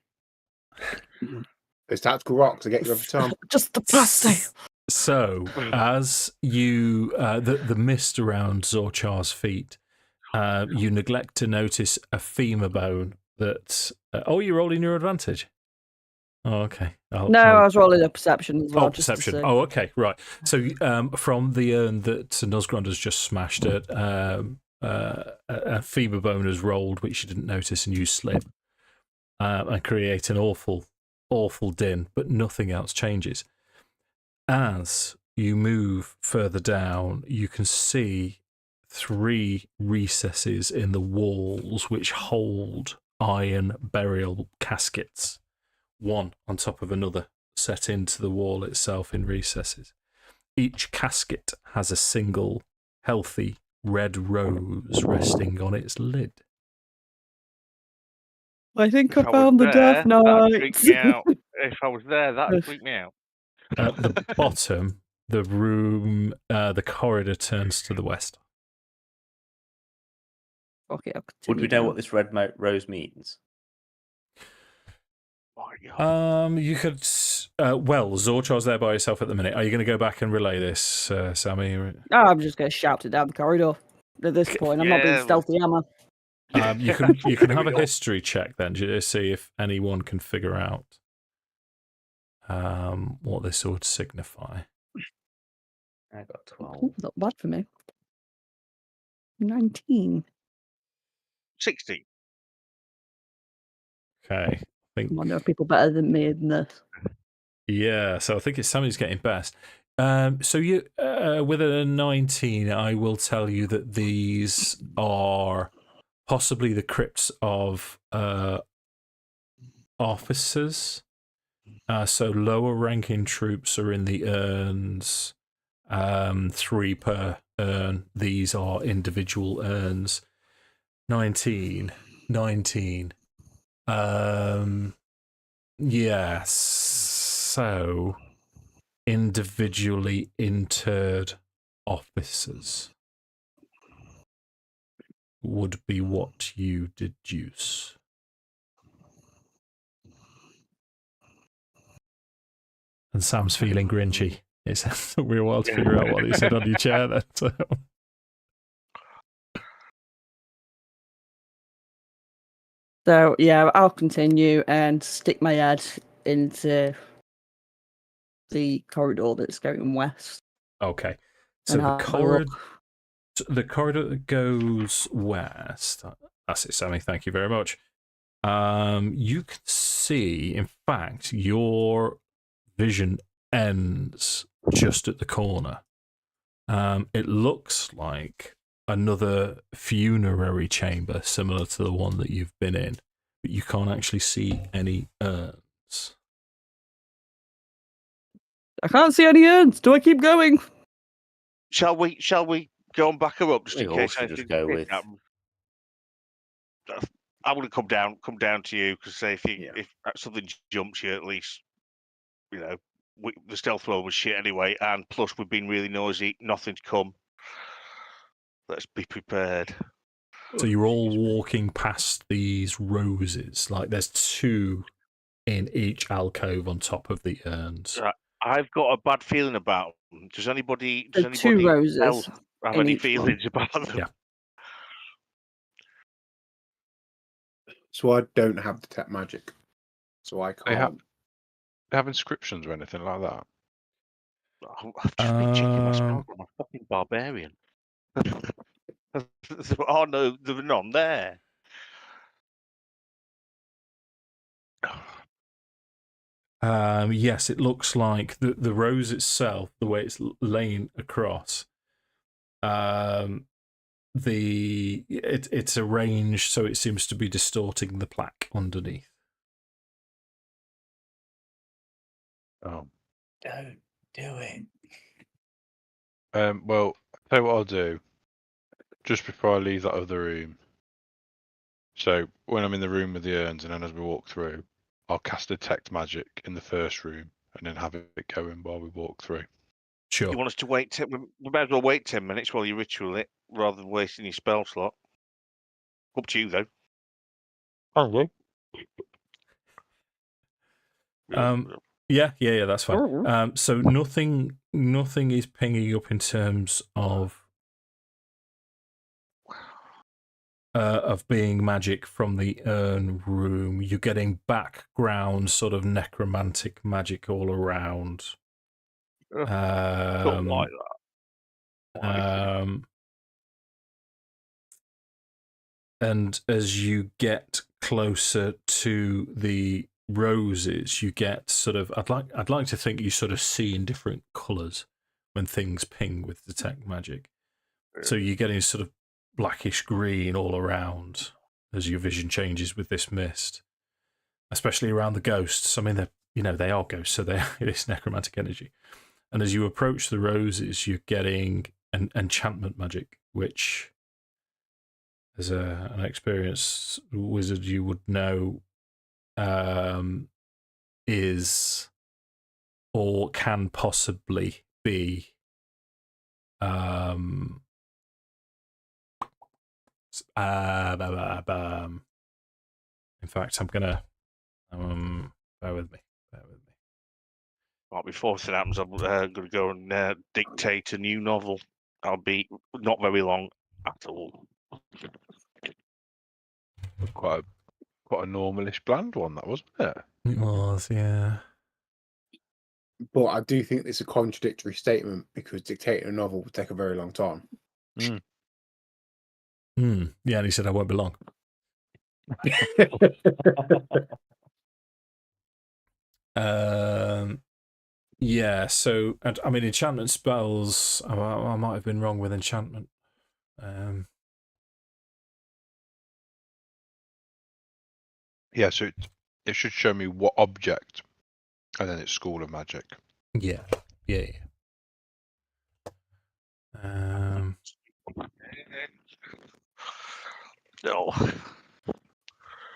There's tactical rocks to get you every time. Just the pasty. So, as you the mist around Zorchar's feet, you neglect to notice a femur bone that. You're rolling your advantage. Oh, okay. I was rolling a perception as well. Oh, perception. Oh, okay, right. So, from the urn that Nosgrand has just smashed, a femur bone has rolled, which you didn't notice, and you slip and create an awful din, but nothing else changes. As you move further down, you can see 3 recesses in the walls which hold iron burial caskets, one on top of another, set into the wall itself in recesses. Each casket has a single healthy red rose resting on its lid. I think I found the Death Knight. That'd freak me out. If I was there, that'd freak me out. At the bottom, the room, the corridor turns to the west. Okay, would we know what this red rose means? You could. Zorchar's there by yourself at the minute. Are you going to go back and relay this, Sammy? No, I'm just going to shout it down the corridor. At this point, I'm not being stealthy, am I? You can have a history check then to see if anyone can figure out what this would signify. I got 12. Not bad for me. 19. 60. Okay. I think. Come on, there are people better than me in this. Yeah, so I think it's Sammy's getting best. So you, with a 19, I will tell you that these are possibly the crypts of officers. So lower ranking troops are in the urns, 3 per urn. These are individual urns. 19. Yes. So individually interred officers would be what you deduce. And Sam's feeling grinchy. It took me a while to figure out what he said on your chair then. So. So, yeah, I'll continue and stick my head into the corridor that's going west. Okay. So the corridor that goes west, that's it, Sammy, thank you very much. You can see, in fact, your vision ends just at the corner. It looks like another funerary chamber similar to the one that you've been in, but you can't actually see any urns. I can't see any urns. Do I keep going? Shall we go and back her up just in case I just go with. I would come down to you because say if something jumps you, at least the stealth roll was shit anyway, and plus we've been really noisy. Nothing's come. Let's be prepared. So you're all walking past these roses, like there's 2 in each alcove on top of the urns. I've got a bad feeling about them. Does anybody 2 roses else have any feelings about them? Yeah. So I don't have detect magic, so I can't. They have inscriptions or anything like that? I've just been checking my spells on my fucking barbarian. Oh no, there were none there. Yes, it looks like the rose itself, the way it's laying across, it's arranged so it seems to be distorting the plaque underneath. Oh, don't do it. Well, I'll tell you what I'll do. Just before I leave that other room. So when I'm in the room with the urns, and then as we walk through, I'll cast detect magic in the first room, and then have it going while we walk through. Sure. You want us to wait? We might as well wait 10 minutes while you ritual it, rather than wasting your spell slot. Up to you, though. Oh, yeah, that's fine. So nothing is pinging up in terms of being magic from the urn room. You're getting background sort of necromantic magic all around. Don't like that. And as you get closer to the roses, you get sort of I'd like to think you sort of see in different colours when things ping with detect magic. So you're getting sort of blackish green all around as your vision changes with this mist, especially around the ghosts. I mean, they are ghosts, so it is necromantic energy. And as you approach the roses, you're getting an enchantment magic, which, as an experienced wizard, you would know is or can possibly be in fact, I'm gonna bear with me. Right, before that happens, I'm going to go and dictate a new novel. I'll be not very long at all. Quite a normalish bland one, that wasn't it? It was, yeah. But I do think it's a contradictory statement because dictating a novel would take a very long time. Yeah, and he said, I won't be long. Yeah, so, I mean, enchantment spells, I might have been wrong with enchantment. Yeah, so it should show me what object, and then it's School of Magic. Yeah. No.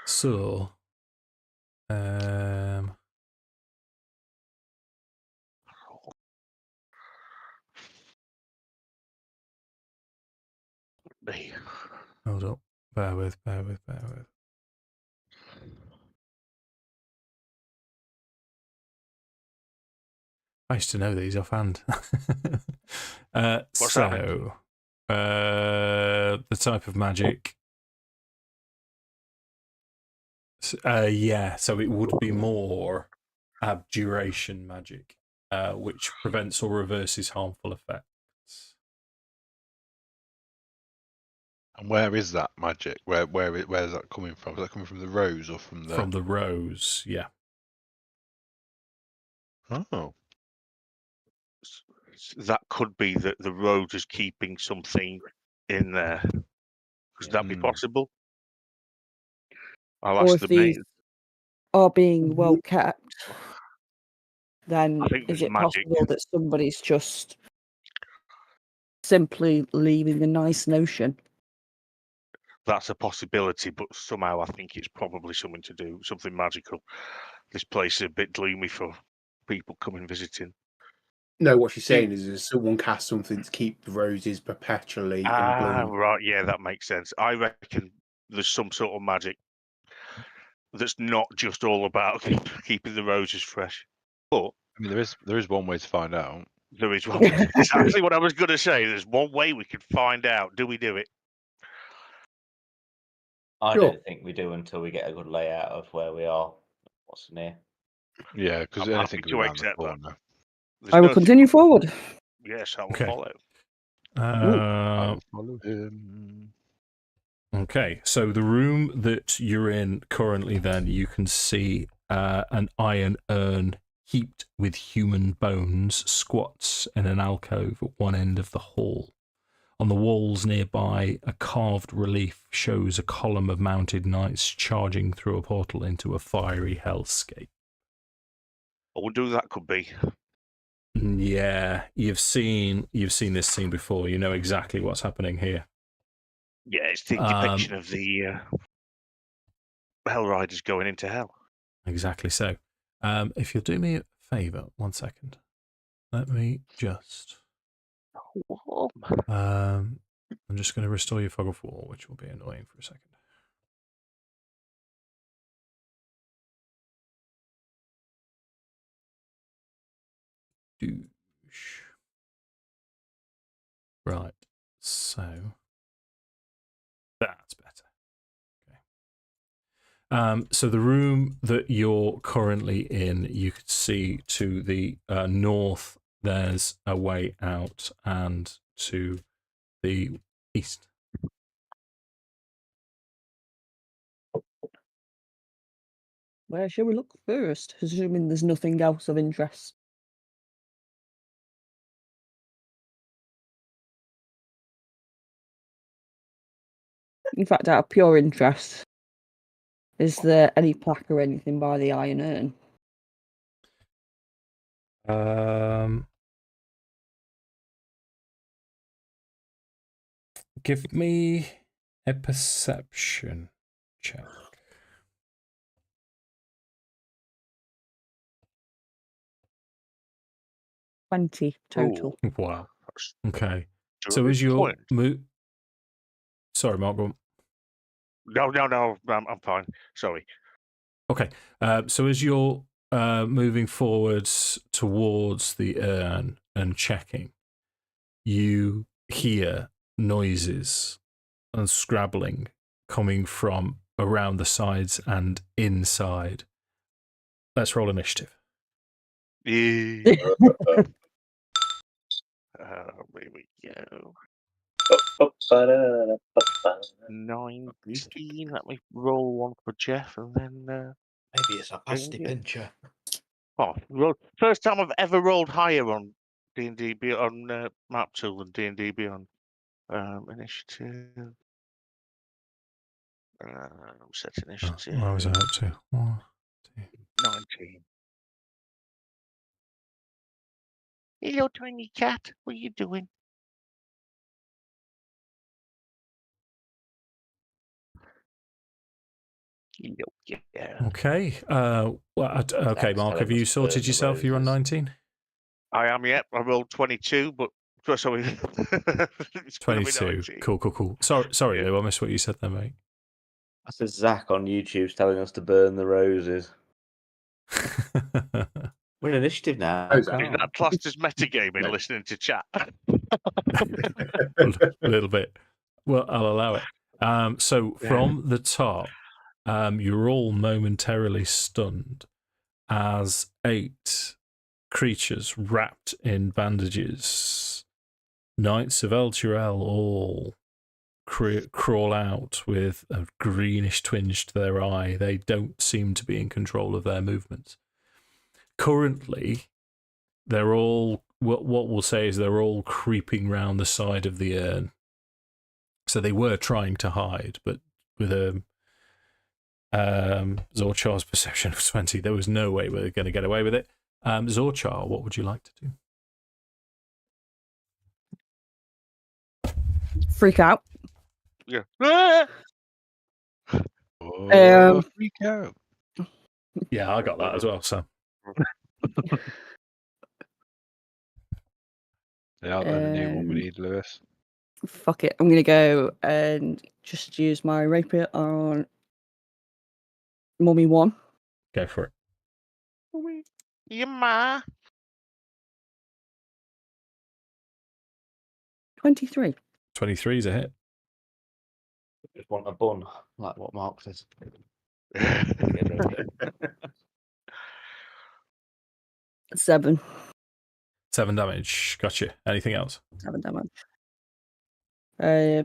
So, hold up. Bear with. I used to know these offhand. What's the type of magic. Yeah, so it would be more abjuration magic, which prevents or reverses harmful effects. And where is that magic? Where is that coming from? Is that coming from the rose or from the... From the rose, yeah. Oh. That could be that the rose is keeping something in there. Could that be possible? I'll or ask if the these main. are being well kept, then I think is there's it magic. possible that somebody's just simply leaving a nice notion? That's a possibility, but somehow I think it's probably something to do, something magical. This place is a bit gloomy for people coming visiting. No, what she's saying is someone cast something to keep the roses perpetually in bloom. Right, yeah, that makes sense. I reckon there's some sort of magic that's not just all about keeping the roses fresh. But I mean, there is one way to find out. There is one. It's actually what I was going to say. There's one way we can find out. Do we do it? I don't think we do until we get a good layout of where we are. What's near? Yeah, because anything could be around the corner. I will continue forward. Yes, I will follow. I will follow him. Okay, so the room that you're in currently, then you can see an iron urn heaped with human bones squats in an alcove at one end of the hall. On the walls nearby, a carved relief shows a column of mounted knights charging through a portal into a fiery hellscape. I wonder who that could be. Yeah, you've seen this scene before. You know exactly what's happening here. Yeah, it's the depiction of the Hellriders going into hell. Exactly so. If you'll do me a favour, 1 second. Let me just... I'm just going to restore your fog of war, which will be annoying for a second. Douche. Right, so that's better. Okay. So the room that you're currently in, you could see to the north, there's a way out, and to the east. Where shall we look first, assuming there's nothing else of interest? In fact, out of pure interest, is there any plaque or anything by the iron urn? Give me a perception check. 20 total. Ooh. Wow. Okay. So as your move... Sorry, Mark. No, I'm fine. Sorry. Okay. So as you're moving forwards towards the urn and checking, you hear noises and scrabbling coming from around the sides and inside. Let's roll initiative. Here we go. 19. Let me roll one for Jeff, and then maybe it's a pasty pincher. Oh, first time I've ever rolled higher on D&D on map tool than D&D Beyond. Initiative. Set initiative. What was I up to? 19. Hello, tiny cat. What are you doing? Yeah. Okay. Okay, Mark, have you sorted yourself? You're on 19? I am, yep. I rolled 22, but sorry. 22. Cool. Sorry, Lou, I missed what you said there, mate. That's Zach on YouTube's telling us to burn the roses. We're in initiative now. Is that classed as metagaming, listening to chat? A little bit. Well, I'll allow it. So from the top, you're all momentarily stunned as 8 creatures wrapped in bandages, Knights of Elturel, all crawl out with a greenish twinge to their eye. They don't seem to be in control of their movements. Currently, they're all, what we'll say is they're all creeping round the side of the urn. So they were trying to hide, but with a Zorchar's perception of 20, there was no way we were going to get away with it. Zorchar, what would you like to do? Freak out. Yeah. Freak out. Yeah, I got that as well, so. Yeah, the new one we need, Lewis. Fuck it. I'm going to go and just use my rapier on Mummy 1. Go for it. Yeah, ma. 23. 23 is a hit. Just want a bun, like what Mark says. 7. 7 damage. Gotcha. Anything else? 7 damage.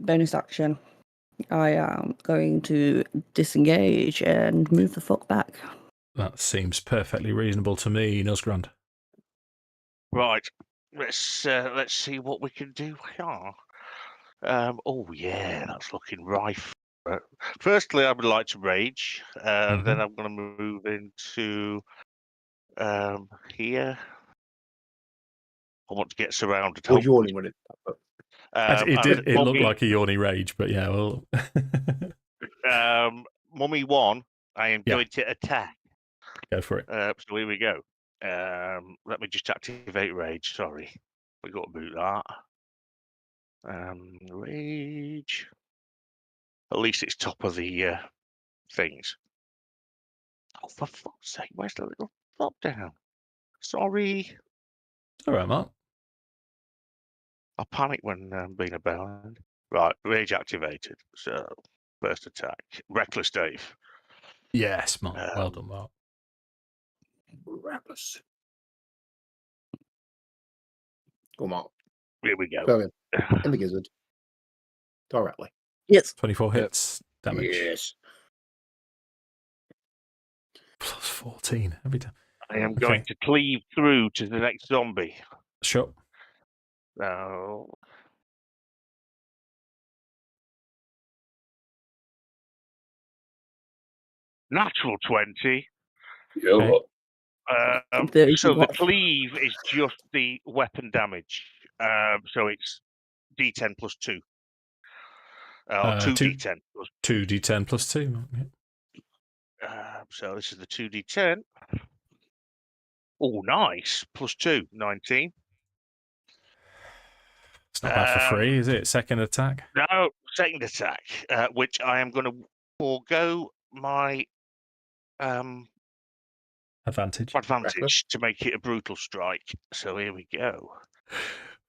Bonus action. I am going to disengage and move the fuck back. That seems perfectly reasonable to me, Nuzgrand. Right. Let's see what we can do here. Oh yeah, that's looking rife. Firstly, I would like to rage. Then I'm going to move into here. I want to get surrounded. Or yawning when it. It looked like a yawny rage, but yeah, well. Mummy 1, I am going to attack. Go for it. So here we go. Let me just activate rage. Sorry, we got to boot that. Rage. At least it's top of the things. Oh, for fuck's sake! Where's the little drop down? Sorry. All right, Mark. I panic when being a bellend. Right, rage activated. So first attack, reckless Dave. Yes, Mark. Well done, Mark. Reckless. Go, Mark. Here we go. Go in the gizzard. Directly. Yes. 24 hits. Damage. Yes. Plus 14 every time. I am going to cleave through to the next zombie. Sure. Natural 20. Okay. So the cleave is just the weapon damage. So it's D10 plus 2. 2d10 plus 2d10 plus 2. Yeah. So this is the 2d10. Oh, nice. Plus 2, 19. It's not bad for free, is it? Second attack? No, second attack, which I am going to forego my advantage to make it a brutal strike. So here we go.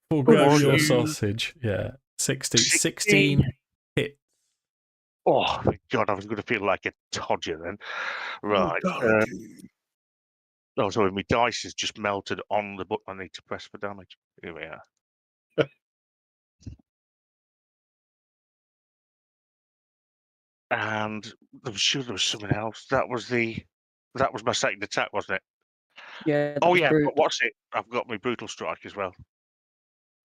Forego your sausage. Yeah. 16 hit. Oh, my God, I was going to feel like a todger then. Right. Sorry, my dice has just melted on the button I need to press for damage. Here we are. And I'm sure there was something else. That was my second attack, wasn't it? Yeah. Oh yeah, but what's it? I've got my brutal strike as well.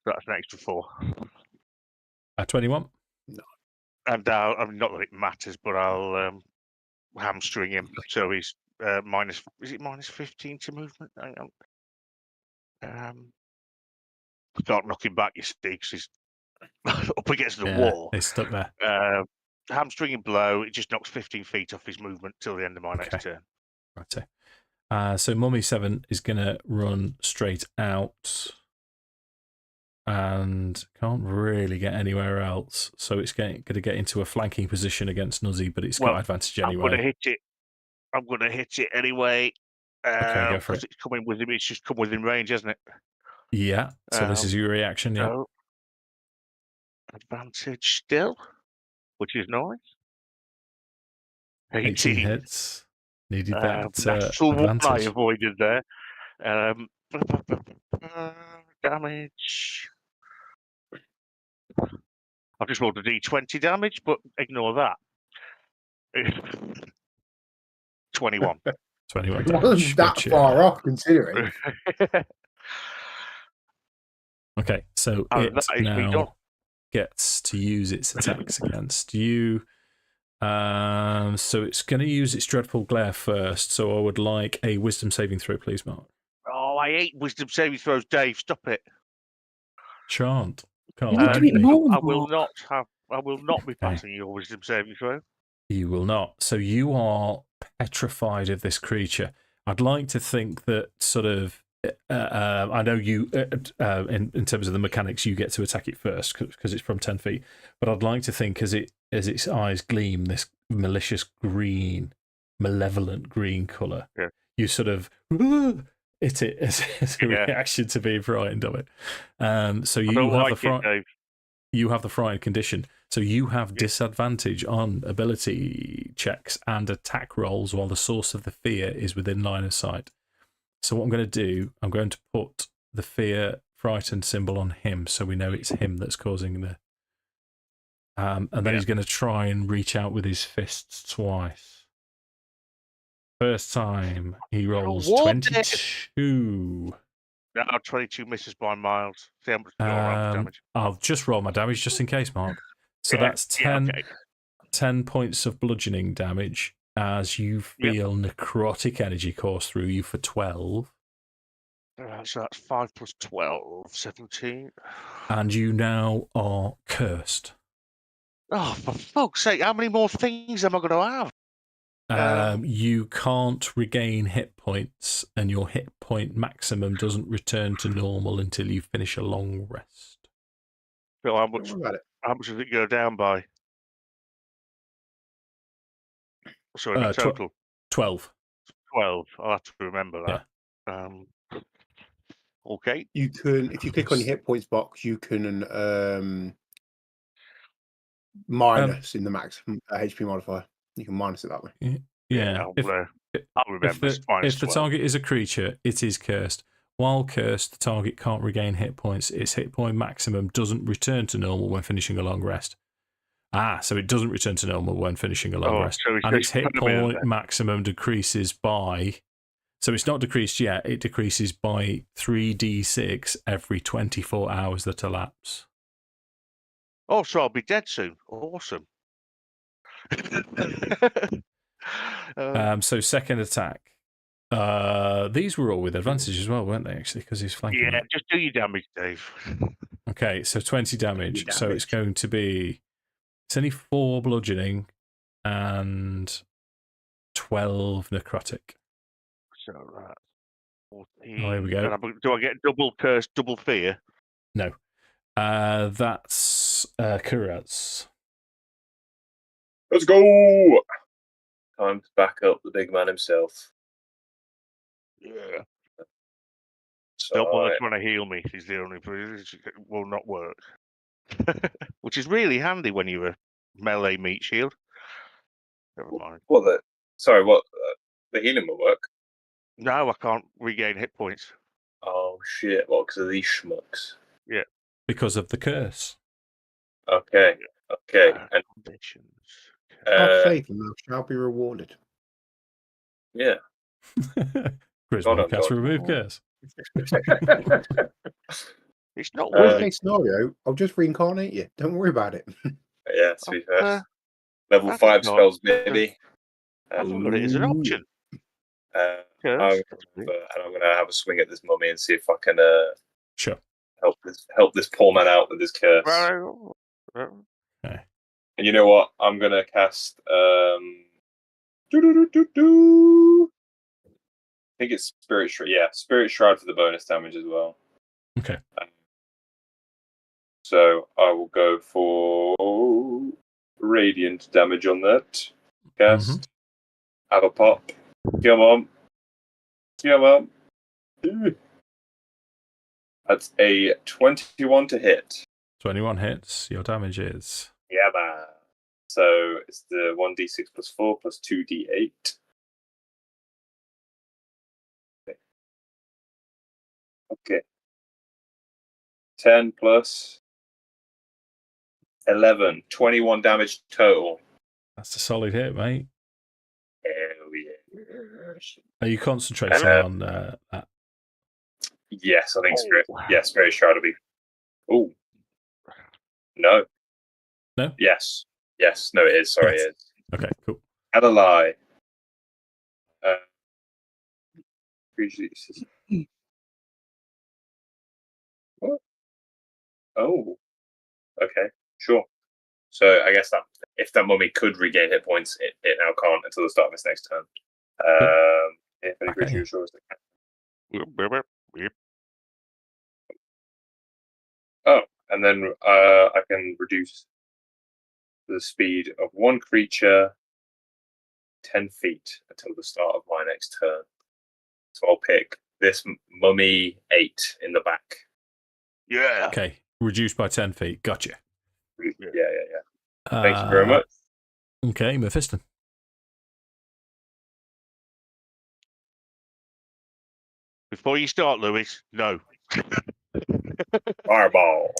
That's an extra 4. 21. No. And I'm not that it matters, but I'll hamstring him. So he's minus. Is it minus 15 to movement? Hang on. Can't knock him back, you see, because he's up against the wall. He's stuck there. Hamstringing blow. It just knocks 15 feet off his movement till the end of my next turn. Right. So Mummy 7 is going to run straight out and can't really get anywhere else. So it's going to get into a flanking position against Nuzzy, but it's got advantage anyway. I'm going to hit it anyway. Okay, go for it. It's coming with him. It's just come within range, hasn't it? Yeah. So this is your reaction, yeah. So advantage still, which is nice. 18 hits. Needed that natural advantage. one I avoided there. Damage. I've just rolled a d20 damage, but ignore that. 21. 21 damage. It wasn't that far off, considering. Okay, so it now gets to use its attacks against you. So it's going to use its Dreadful Glare first. So I would like a Wisdom saving throw, please, Mark. Oh, I hate Wisdom saving throws, Dave. Stop it. Can't. I will not be passing your Wisdom saving throw. You will not. So you are petrified of this creature. I'd like to think that sort of. I know you, in terms of the mechanics, you get to attack it first because it's from 10 feet. But I'd like to think as its eyes gleam this malicious green, malevolent green colour, you sort of hit it as a reaction to being frightened of it. So you have the frightened condition. So you have disadvantage on ability checks and attack rolls while the source of the fear is within line of sight. So what I'm going to do, I'm going to put the fear frightened symbol on him so we know it's him that's causing the... and then he's going to try and reach out with his fists twice. First time, he rolls 22. No, 22 misses by miles. See how much damage. I'll just roll my damage just in case, Mark. So that's 10 points of bludgeoning damage. As you feel necrotic energy course through you for 12. So that's 5 plus 12, 17. And you now are cursed. Oh, for fuck's sake, how many more things am I going to have? You can't regain hit points, and your hit point maximum doesn't return to normal until you finish a long rest. Phil, how much does it go down by? Sorry, the total? 12. 12. I'll have to remember that. Yeah. Okay. You can, if you click on your hit points box, you can minus in the maximum HP modifier. You can minus it that way. Yeah. I'll remember. If the target is a creature, it is cursed. While cursed, the target can't regain hit points. Its hit point maximum doesn't return to normal when finishing a long rest. So it doesn't return to normal when finishing a long rest. And its hit point maximum decreases by... So it's not decreased yet. It decreases by 3d6 every 24 hours that elapse. Oh, so I'll be dead soon. Awesome. So second attack. These were all with advantage as well, weren't they, actually? Because he's flanking. Yeah, just do your damage, Dave. Okay, so 20 damage. So it's going to be... It's only 4 bludgeoning and 12 necrotic. So that's 14. Oh, here we go. Do I get double curse, double fear? No. That's Kuraz. Let's go! Time to back up the big man himself. Yeah. Someone that's trying to heal me is the only it will not work. Which is really handy when you're a melee meat shield. Never mind. The healing will work? No, I can't regain hit points. Oh shit, because of these schmucks? Yeah. Because of the curse. Okay. And conditions. Have faith and thou shalt be rewarded. Yeah. Grismore cast remove curse. It's not Worst case scenario, I'll just reincarnate you. Don't worry about it. Yeah, to be fair. Level 5 spells, maybe. I've got it as an option. I'm going to have a swing at this mummy and see if I can sure help this poor man out with his curse. Okay. And you know what? I'm going to cast... I think it's Spirit Shroud. Yeah, Spirit Shroud for the bonus damage as well. Okay. So I will go for radiant damage on that. Cast. Have a pop. Come on. That's a 21 to hit. 21 hits. Your damage is? Yeah, man. So it's the 1d6 plus 4 plus 2d8. Okay. 10 plus 11. 21 damage total. That's a solid hit, mate. Hell yeah. Are you concentrating on that? Yes, I think Spirit Shroud will be. Oh. No. No? Yes. No, it is. Sorry, it is. Okay, cool. Had a lie. What? Oh. Okay, sure. So I guess that if that mummy could regain hit points, it now can't until the start of its next turn. If any creature ensures they can. Oh, and then I can reduce the speed of one creature 10 feet until the start of my next turn. So I'll pick this mummy 8 in the back. Yeah. Okay, reduced by 10 feet. Gotcha. Yeah. Thank you very much. Okay, Mephiston. Before you start, Lewis, no. Fireball.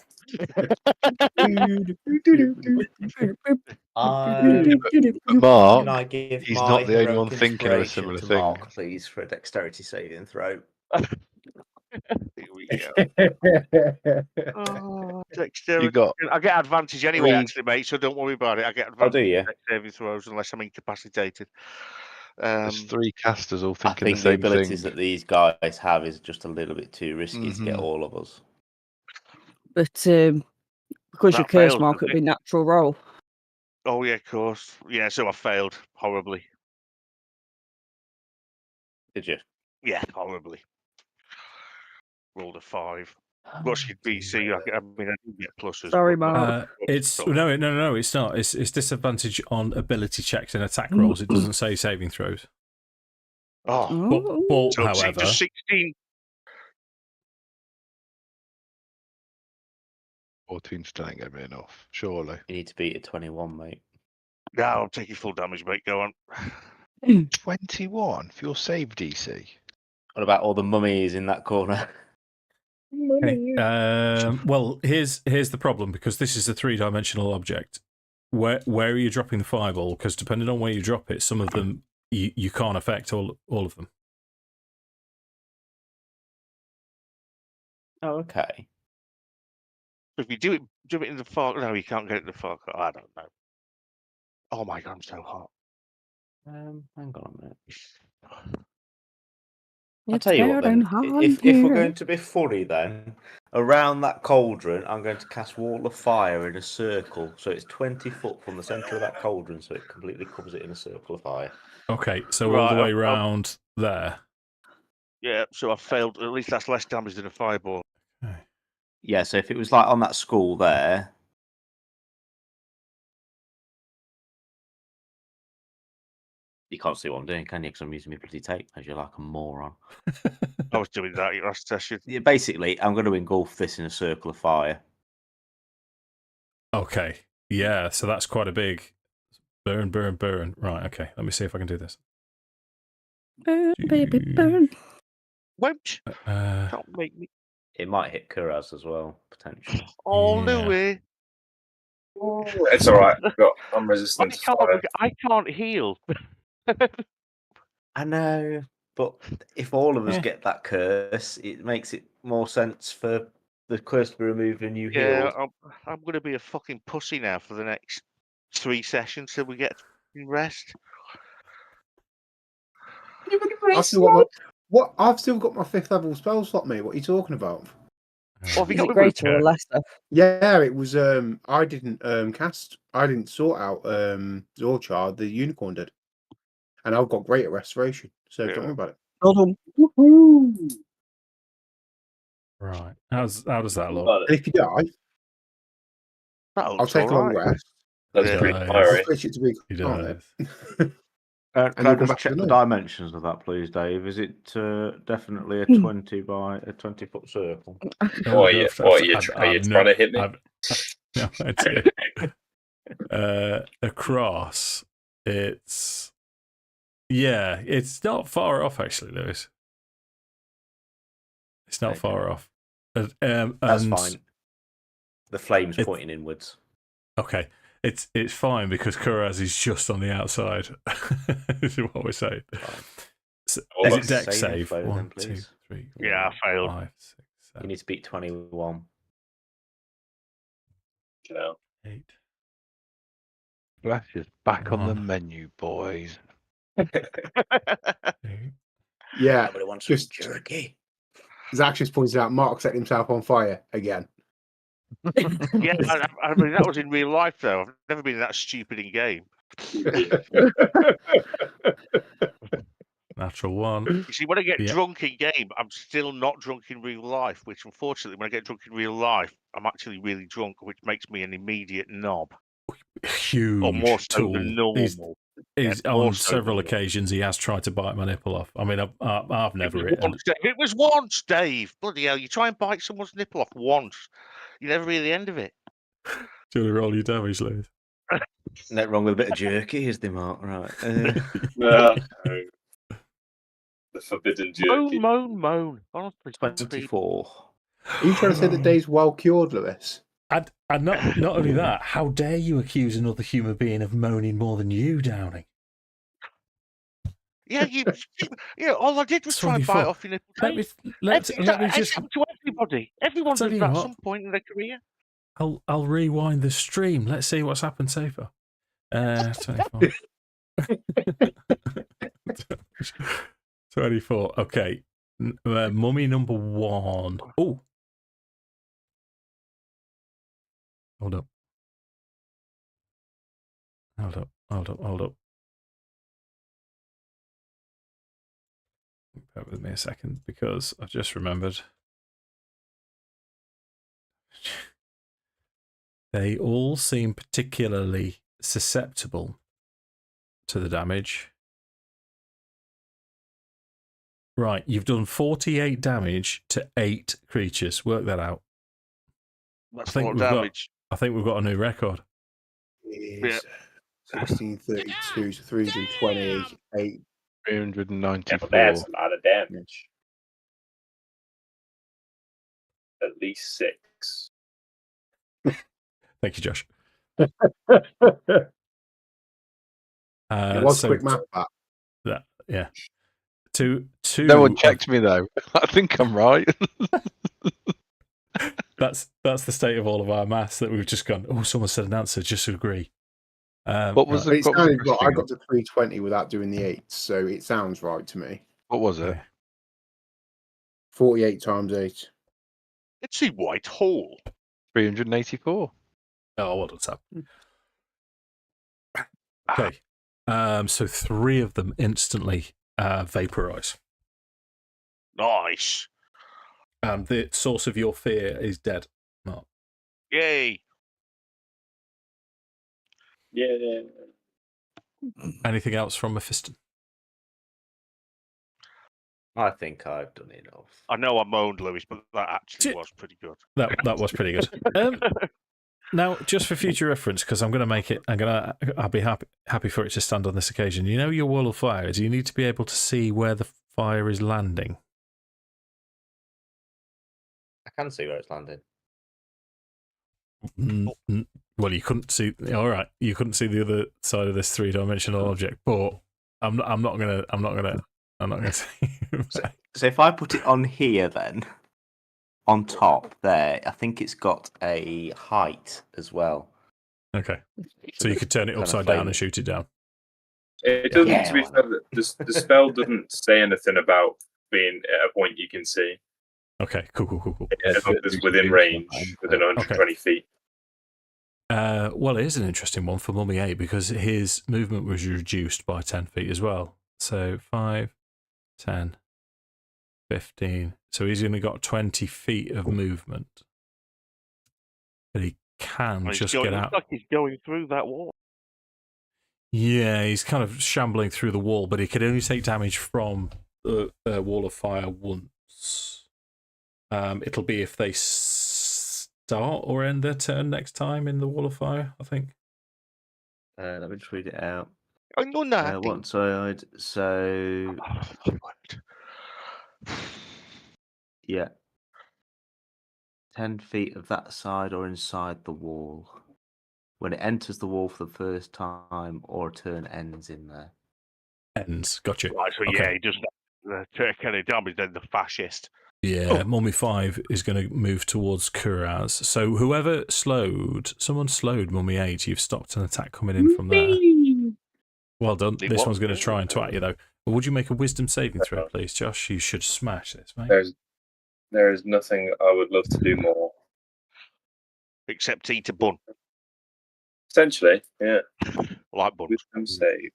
Mark, he's not the only one thinking of a similar thing. Mark, please, for a dexterity saving throw. Here we go. Dexterity. I get advantage anyway, actually, mate, so don't worry about it. I get advantage on saving throws unless I'm incapacitated. There's 3 casters all thinking I think the same the abilities thing. that these guys have is just a little bit too risky to get all of us. But because your curse mark would be natural roll. Oh, yeah, of course. Yeah, so I failed horribly. Did you? Yeah, horribly. Rolled a 5. What's your BC? I mean, I didn't get pluses. Sorry, Mark. It's no, it's not. It's disadvantage on ability checks and attack rolls. It doesn't say saving throws. Oh, so however, 16. 14 still ain't gonna be enough, surely. You need to beat a 21, mate. No, I'm taking full damage, mate. Go on. 21 for your save DC. What about all the mummies in that corner? Okay. Well, here's the problem, because this is a 3-dimensional object. Where are you dropping the fireball? Because depending on where you drop it, some of them you can't affect all of them. Oh, okay. If you do it in the far, no, you can't get it in the far. I don't know. Oh my god, I'm so hot. Hang on a minute. I'll tell you what, then. If we're going to be funny, then around that cauldron, I'm going to cast Wall of Fire in a circle, so it's 20 foot from the centre of that cauldron, so it completely covers it in a circle of fire. Okay, so all the way round there. Yeah, so I failed. At least that's less damage than a fireball. Okay. Yeah, so if it was like on that skull there. You can't see what I'm doing, can you? Because I'm using my bloody tape, as you're like a moron. I was doing that last session. Yeah, basically, I'm going to engulf this in a circle of fire. Okay, yeah, so that's quite a big burn. Right, okay, let me see if I can do this. Burn, baby, burn. Won't. Don't make me. It might hit Kuraz as well, potentially. Oh, Louis. Oh, It's all right. I'm resistant to fire. I can't heal. I know, but if all of us get that curse, it makes it more sense for the curse to be removed and you heal. I'm going to be a fucking pussy now for the next 3 sessions till we get rest. I've still got my 5th level spell slot, mate. What are you talking about? What have you Is got it greater or lesser? Yeah, it was. I didn't I didn't sort out Zorchar. The unicorn did, and I've got greater restoration. So don't worry about it. Hold on. Woohoo! Right. How does that look? And if you die, I'll take a long rest. That's He pretty dies. fiery. I'll switch it to be. He does. And Can I you'll come just back to check the the north. dimensions of that, please, Dave? Is it definitely a 20 by a 20-foot circle? What are you trying to hit me? No idea. Across, it's not far off actually, Lewis. It's not far off. That's fine. The flame's pointing inwards. Okay. It's fine because Kuraz is just on the outside. Is what we're saying. So, is it dex save? 1, 2, 3. Yeah, I failed. 5, 6, 7. You need to beat 21. 8. Flash is back on the menu, boys. Yeah, Nobody wants just jerky. Zach just pointed out Mark set himself on fire again. Yeah, I mean that was in real life though. I've never been that stupid in game. Natural 1. You see, when I get drunk in game, I'm still not drunk in real life. Which unfortunately, when I get drunk in real life, I'm actually really drunk, which makes me an immediate knob. Huge or more so tool. than normal. On several occasions, he has tried to bite my nipple off. I mean, I've never It was once, Dave. Bloody hell! You try and bite someone's nipple off once, you never hear the end of it. Do you want to roll your damage, Lewis? Not wrong with a bit of jerky, is the Mark? Right. No. The forbidden jerky. Moan. Honestly, 24. Are you trying to say that Dave's well cured, Lewis? And not only that, how dare you accuse another human being of moaning more than you, Downing? Yeah, all I did was try and bite off your nipple. Let me just to everybody. Everyone does that at some point in their career. I'll rewind the stream. Let's see what's happened so far. 24. 24. Okay. Mummy number 1. Oh. Hold up. Bear with me a second because I've just remembered. They all seem particularly susceptible to the damage. Right, you've done 48 damage to 8 creatures. Work that out. That's a lot of damage. I think we've got a new record. It's 1632, so 328. 394. Yeah, but that's a lot of damage. At least 6. Thank you, Josh. It was quick math, that. Yeah. Two. No one checked me though. I think I'm right. That's the state of all of our maths that we've just gone. Oh, someone said an answer. Just agree. What was I got the? to 320 without doing the 8, so it sounds right to me. What was it? 48 times 8. It's a white hole. 384. Oh, what does that? Okay. So 3 of them instantly vaporize. Nice. The source of your fear is dead. Mark. Yay. Yeah. Anything else from Mephiston? I think I've done enough. I know I moaned, Lewis, but that actually was pretty good. That was pretty good. Now, just for future reference, because I'm going to make it, I'll be happy for it to stand on this occasion. You know your wall of fire is you need to be able to see where the fire is landing. I can see where it's landing. Well, you couldn't see. All right, you couldn't see the other side of this three-dimensional object, but I'm not gonna say. So if I put it on here, then on top there, I think it's got a height as well. Okay, so you could turn it upside down and shoot it down. It doesn't. To be fair, the spell doesn't say anything about being at a point you can see. Okay, cool. As long as it's within range, within 120 feet. Well, it is an interesting one for Mummy 8 because his movement was reduced by 10 feet as well. So 5, 10, 15. So he's only got 20 feet of movement. But he can just get out. Like he's going through that wall. Yeah, he's kind of shambling through the wall, but he could only take damage from the wall of fire once. It'll be if they start or end their turn next time in the wall of fire, I think. Let me just read it out. I know nothing. One side, so yeah, 10 feet of that side or inside the wall. When it enters the wall for the first time or a turn ends in there. Ends, gotcha. Right, so yeah, he doesn't take any damage, then the fascist. Yeah, Mummy 5 is going to move towards Kuraz. So whoever someone slowed Mummy 8. You've stopped an attack coming in from there. Well done. This one's going to try and twat you, though. But would you make a wisdom saving throw, please, Josh? You should smash this, mate. There is nothing I would love to do more. Except eat a bun. Essentially, yeah. Like buns. Wisdom save.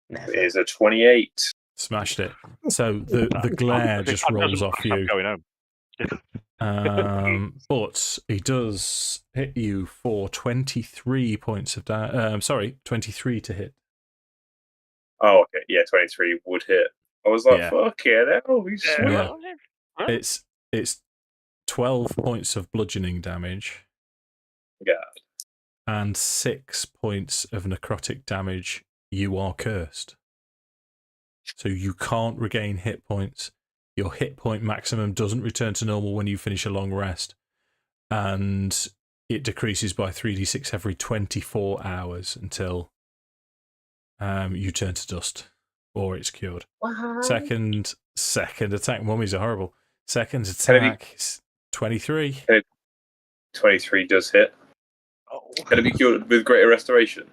It is a 28. Smashed it. So the glare just rolls off you. Going home. But he does hit you for 23 points of damage. 23 to hit. Oh, okay. Yeah, 23 would hit. I was like, fuck yeah, It's 12 points of bludgeoning damage. Yeah. And 6 points of necrotic damage. You are cursed. So you can't regain hit points. Your hit point maximum doesn't return to normal when you finish a long rest. And it decreases by 3d6 every 24 hours until you turn to dust or it's cured. Wow. Second attack. Mummies are horrible. Second attack is 23. 23 does hit. Can it be cured with greater restoration?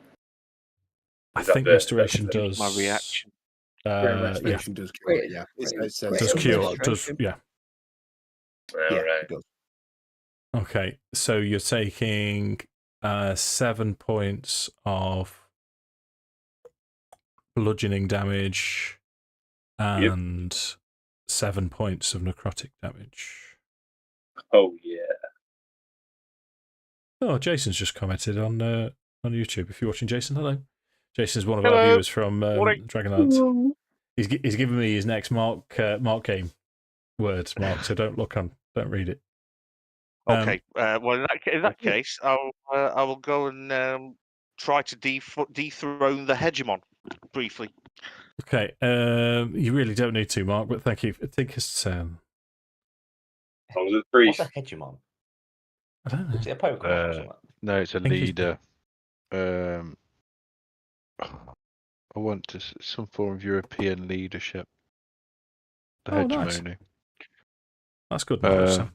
I think restoration does. My reaction. Restoration does cure it, yeah. Does cure. Yeah. Right. It does. Okay, so you're taking 7 points of bludgeoning damage and 7 points of necrotic damage. Oh, yeah. Oh, Jason's just commented on YouTube. If you're watching, Jason, hello. Jason's one of our viewers from Dragonlance. He's given me his next Mark game words, Mark. So don't read it. Okay. Well, in that case, I will go and try to dethrone the hegemon briefly. Okay. You really don't need to, Mark, but thank you. I think it's What's a hegemon? I don't know. Is it a Pokemon or something? No, it's a leader. I want some form of European leadership. The hegemony. Nice. That's good knowledge, Sam.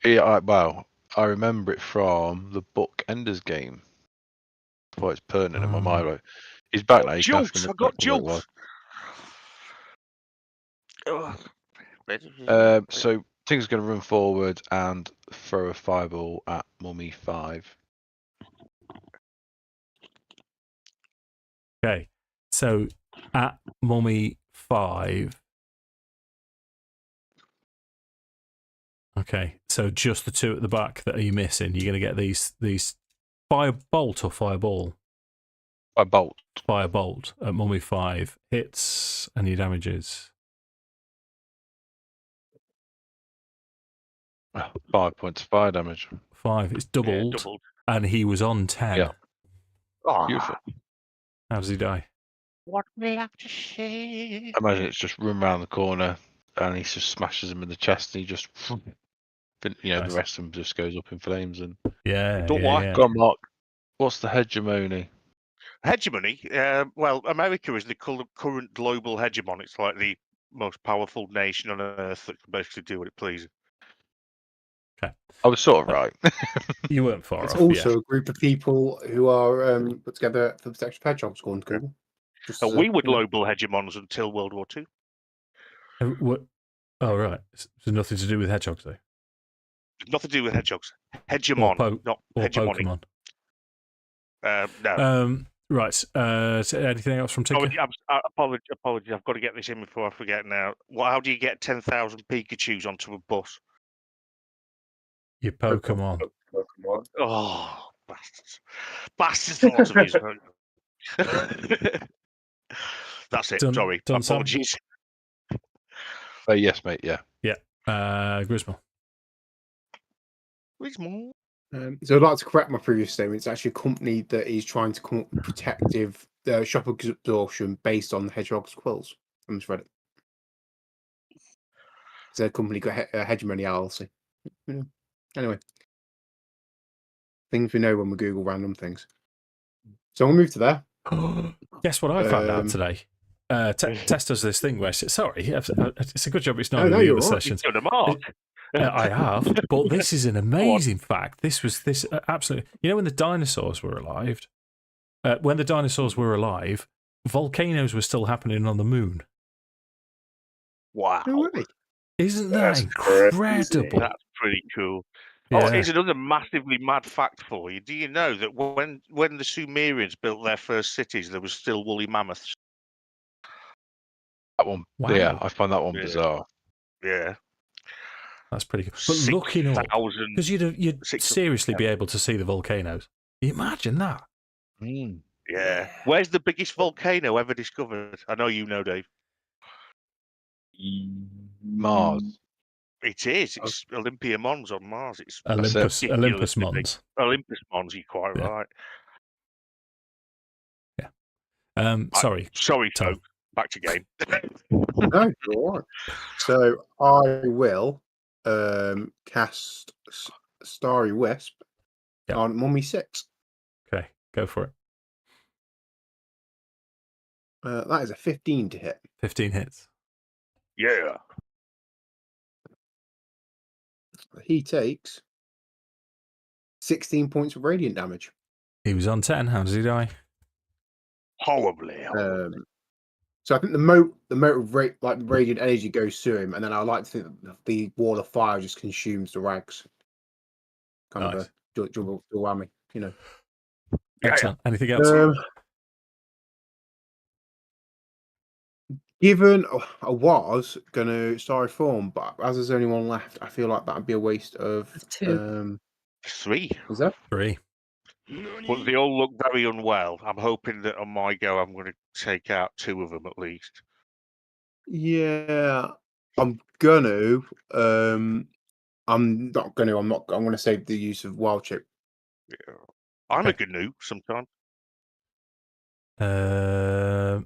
Yeah, I remember it from the book Ender's Game. Well, it's permanent in my mind. Like, he's back now. Jokes! I got jokes! So Thing's going to run forward and throw a fireball at Mummy 5. Okay, so at Mummy 5. Okay, so just the two at the back that are you missing. You're going to get these firebolt or fireball? Firebolt. Firebolt at Mummy 5 hits and your damages. 5 points of fire damage. 5. It's doubled, doubled. And he was on 10. Yeah. Beautiful. How does he die? What we have to say. I imagine it's just run around the corner and he just smashes him in the chest and he just But, the rest of them just goes up in flames. And yeah, Don't yeah, like yeah. Go on, Mark. What's the hegemony? Hegemony? Well, America is the current global hegemon. It's like the most powerful nation on Earth that can basically do what it pleases. Okay. I was sort of right. You weren't far It's off. also a group of people who are put together for the protection of hedgehogs, according to Google. And we were global hegemons until World War II. What? Oh, right. So nothing to do with hedgehogs, though? Nothing to do with hedgehogs. Hegemon, not hegemony. Pokemon. No. Right. So anything else from Tinker? Apologies. I've got to get this in before I forget now. How do you get 10,000 Pikachus onto a bus? Your Pokemon. Pokemon. Oh, bastards. Bastards, a lot of these. That's it. Sorry. Done, Sam? Apologies. Yes, mate. Yeah. Yeah. Grismore. Grismore. So I'd like to correct my previous statement. It's actually a company that is trying to come up with protective shock absorption based on the hedgehog's quills. I just read it. It's a company got Hegemony LLC. Anyway, things we know when we Google random things. So we'll move to there. Guess what I found out today? Tess does this thing where sorry, it's a good job it's not in the other sessions. I have, but this is an amazing fact. This absolutely. When the dinosaurs were alive, volcanoes were still happening on the moon. Wow! Isn't that incredible? That's pretty cool. Yeah. Oh, here's another massively mad fact for you. Do you know that when the Sumerians built their first cities, there was still woolly mammoths? That one. Wow. Yeah, I find that one bizarre. Yeah. That's pretty cool. But looking up, because you'd seriously be able to see the volcanoes. Can you imagine that? Yeah. Where's the biggest volcano ever discovered? I know you know, Dave. Mars. It is. It's Olympia Mons on Mars. It's Olympus Mons. Olympus Mons. You're quite right. Yeah. Sorry. Sorry, folks. Back to game. No, you're all right. So I will cast Starry Wisp on Mummy 6. Okay, go for it. That is a 15 to hit. 15 hits. Yeah. He takes 16 points of radiant damage. He was on 10. How does he die? Horribly. So I think the moat of radiant energy goes through him, and then I like to think that the wall of fire just consumes the rags. Kind of a double whammy, Excellent. Anything else? Given I was going to Starry Form, but as there's only one left, I feel like that'd be a waste of 2. 3. Is that 3? But they all look very unwell. I'm hoping that on my go, I'm going to take out 2 of them at least. Yeah, I'm gonna. I'm not gonna. I'm going to save the use of wild chip. Yeah. I'm a GNU sometimes.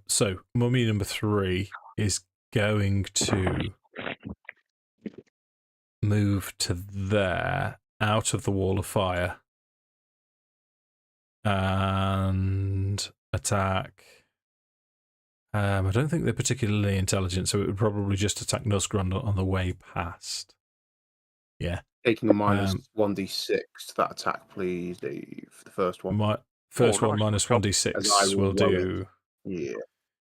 So mummy number 3 is going to move to there, out of the wall of fire, and attack. I don't think they're particularly intelligent, so it would probably just attack Nuzgrund on the way past. Yeah. Taking a minus 1d6 to that attack, please, Dave. The first one. First one minus 1d6 will do. Yeah.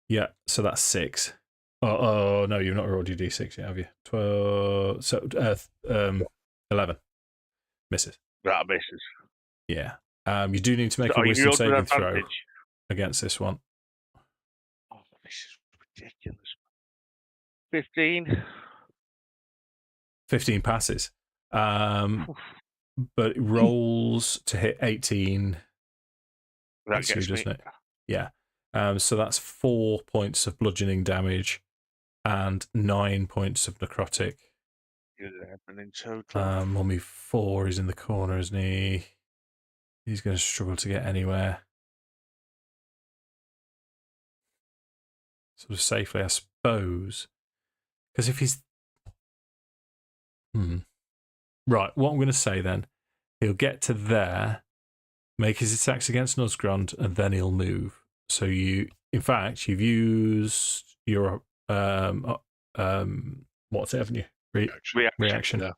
Yeah, so that's 6. Oh no, you've not rolled your d6 yet, have you? 12. So 11 misses. That misses. Yeah. You do need to make a wisdom saving throw against this one. Oh, this is ridiculous. 15. 15 passes. But it rolls to hit 18. That gets doesn't me. it? Yeah. So that's 4 points of bludgeoning damage and 9 points of necrotic. 11 in total. Mummy 4 is in the corner, isn't he? He's going to struggle to get anywhere. Sort of safely, I suppose. Because if he's... Right, what I'm going to say then, he'll get to there, make his attacks against Nuzgrund, and then he'll move. So in fact, you've used your what's it, haven't you? Reaction.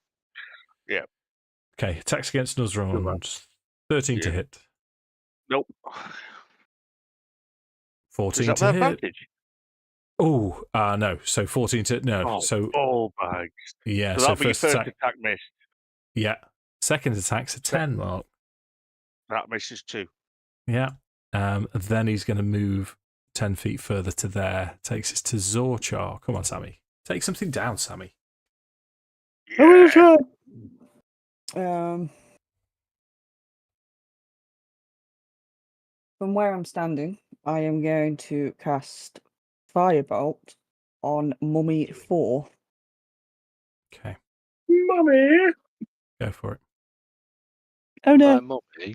Yeah. Okay, attacks against Nuzgrund. 13 to hit. Nope. 14 to hit. Advantage? Oh, no. So 14 to no. So ball bags. Yeah. So first attack missed. Yeah. Second attack's a 10, Mark. That misses too. Yeah. Then he's going to move 10 feet further to there. Takes us to Zorchar. Come on, Sammy. Take something down, Sammy. Yeah. From where I'm standing, I am going to cast Firebolt on Mummy 4. Okay. Mummy! Go for it. Oh no. Mummy.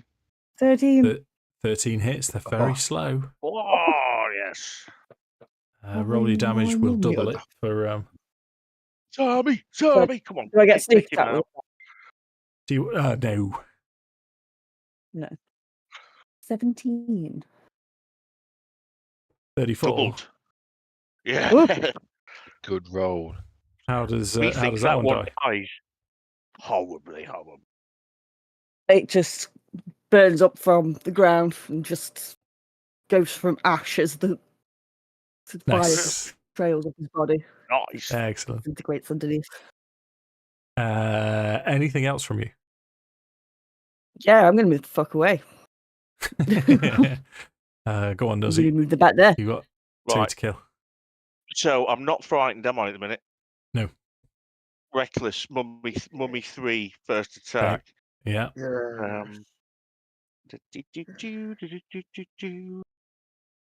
13. 13 hits. They're very slow. Oh, yes. Roll your damage. We'll double it for... Sammy, come on. Do I get sneak attack? Do you... no. No. 17. 34. Doubled. Yeah. Good roll. How does that one die? Horribly. It just burns up from the ground and just goes from ashes to fire trails up his body. Nice. Excellent. Integrates underneath. Anything else from you? Yeah, I'm going to move the fuck away. Go on, Nuzzy. You move the bat there. You got 2 to kill. So I'm not frightened, am I, at the minute? No. Reckless, Mummy 3, first attack. Okay. Yeah.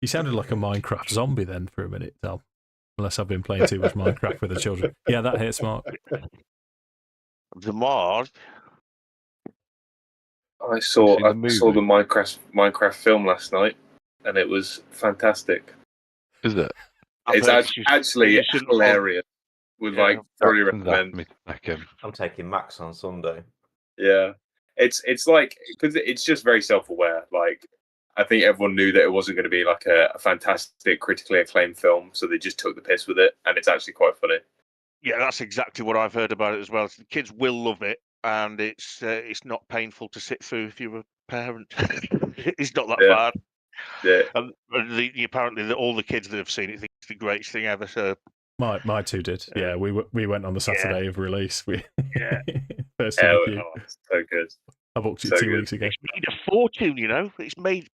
You sounded like a Minecraft zombie then for a minute, Tom. Unless I've been playing too much Minecraft with the children. Yeah, that hits, Mark. The Mark. I saw the Minecraft film last night, and it was fantastic. Is it? It's actually hilarious. Would thoroughly recommend. I'm taking Max on Sunday. Yeah, it's like because it's just very self-aware. Like I think everyone knew that it wasn't going to be like a fantastic, critically acclaimed film, so they just took the piss with it, and it's actually quite funny. Yeah, that's exactly what I've heard about it as well. The kids will love it, and it's not painful to sit through if you're a parent. It's not that bad. Yeah. And apparently, all the kids that have seen it think it's the greatest thing ever. So my two did. Yeah, we went on the Saturday of release. First so good. I booked it 2 weeks ago. It's made a fortune, you know. It's made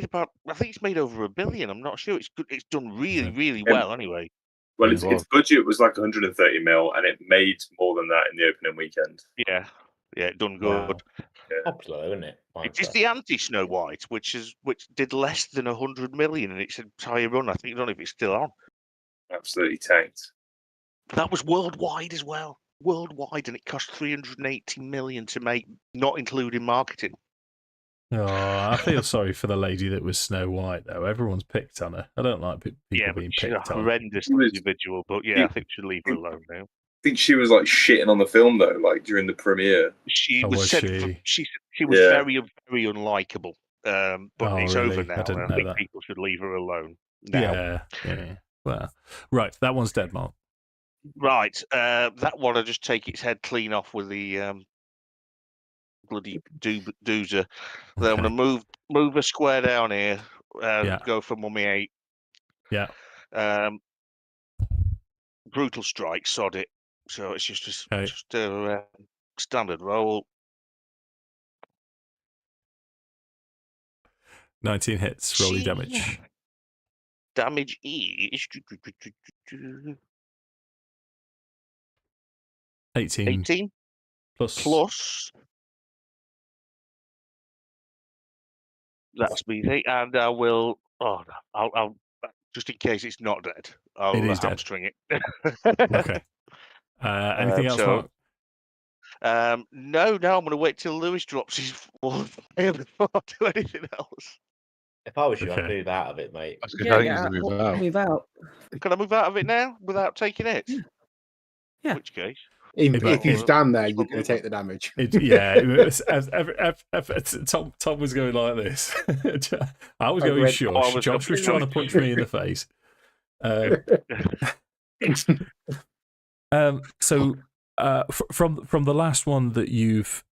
about. I think it's made over $1 billion. I'm not sure. It's good. It's done really well. Anyway. Well, its budget was like 130 mil, and it made more than that in the opening weekend. Yeah, it done good. Wow. Yeah. Popular, isn't it? It's the anti-Snow White, which did less than 100 million in its entire run. I think I don't know if it's still on. Absolutely tanked. But that was worldwide as well. Worldwide, and it cost 380 million to make, not including marketing. Oh, I feel sorry for the lady that was Snow White, though. Everyone's picked on her. I don't like people being picked on. She's a horrendous individual, but I think she'll leave her alone now. I think she was like shitting on the film though, like during the premiere. She was very, very unlikable. But it's over now. I think people should leave her alone now. Yeah. Well, right, that one's dead, Mark. Right, that one I just take its head clean off with the bloody doozer. Then I'm gonna move a square down here and go for Mummy 8. Yeah. Brutal strike, sod it. So it's just a standard roll. 19 hits. Roll your damage. Damage is 18 plus. That's me, and I will. I'll just in case it's not dead. I'll hamstring it. Okay. Anything else, Mark? No. I'm going to wait till Lewis drops his before I do anything else. If I was you, I'd move out of it, mate. Move out. Can I move out of it now without taking it? Yeah. In which case? If you stand there, you're going to take the damage. Tom was going like this. I was going shush. Josh was trying to punch me in the face. So from the last one that you've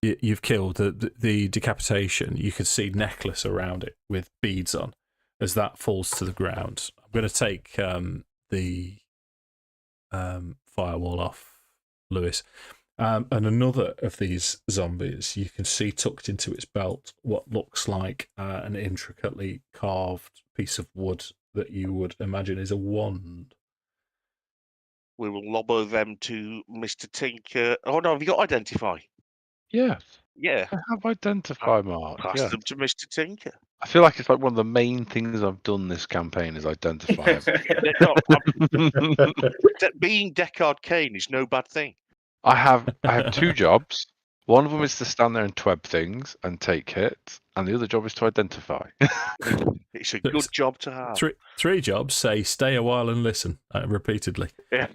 killed, the decapitation, you could see necklace around it with beads on. As that falls to the ground, I'm going to take the firewall off Lewis. And another of these zombies, you can see tucked into its belt what looks like an intricately carved piece of wood that you would imagine is a wand. We will lobber them to Mr. Tinker. Oh no, have you got identify? Yes. Yeah. I have identify, Mark. Pass them to Mr. Tinker. I feel like it's like one of the main things I've done this campaign is identify. Being Deckard Cain is no bad thing. I have 2 jobs. One of them is to stand there and tweb things and take hits, and the other job is to identify. It's a good job to have. 3 jobs say stay a while and listen repeatedly. Yeah.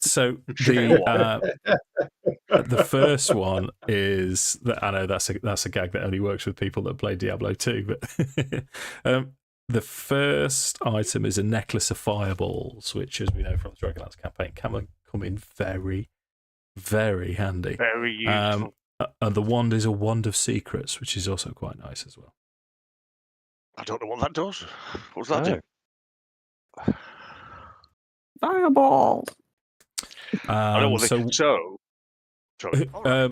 So the first one is that I know that's a gag that only works with people that play Diablo 2, but the first item is a necklace of fireballs, which, as we know from the Dragonlance campaign, can come in very, very handy. Very useful. And the wand is a wand of secrets, which is also quite nice as well. I don't know what that does. What does that do? Fireball. I know what Sorry.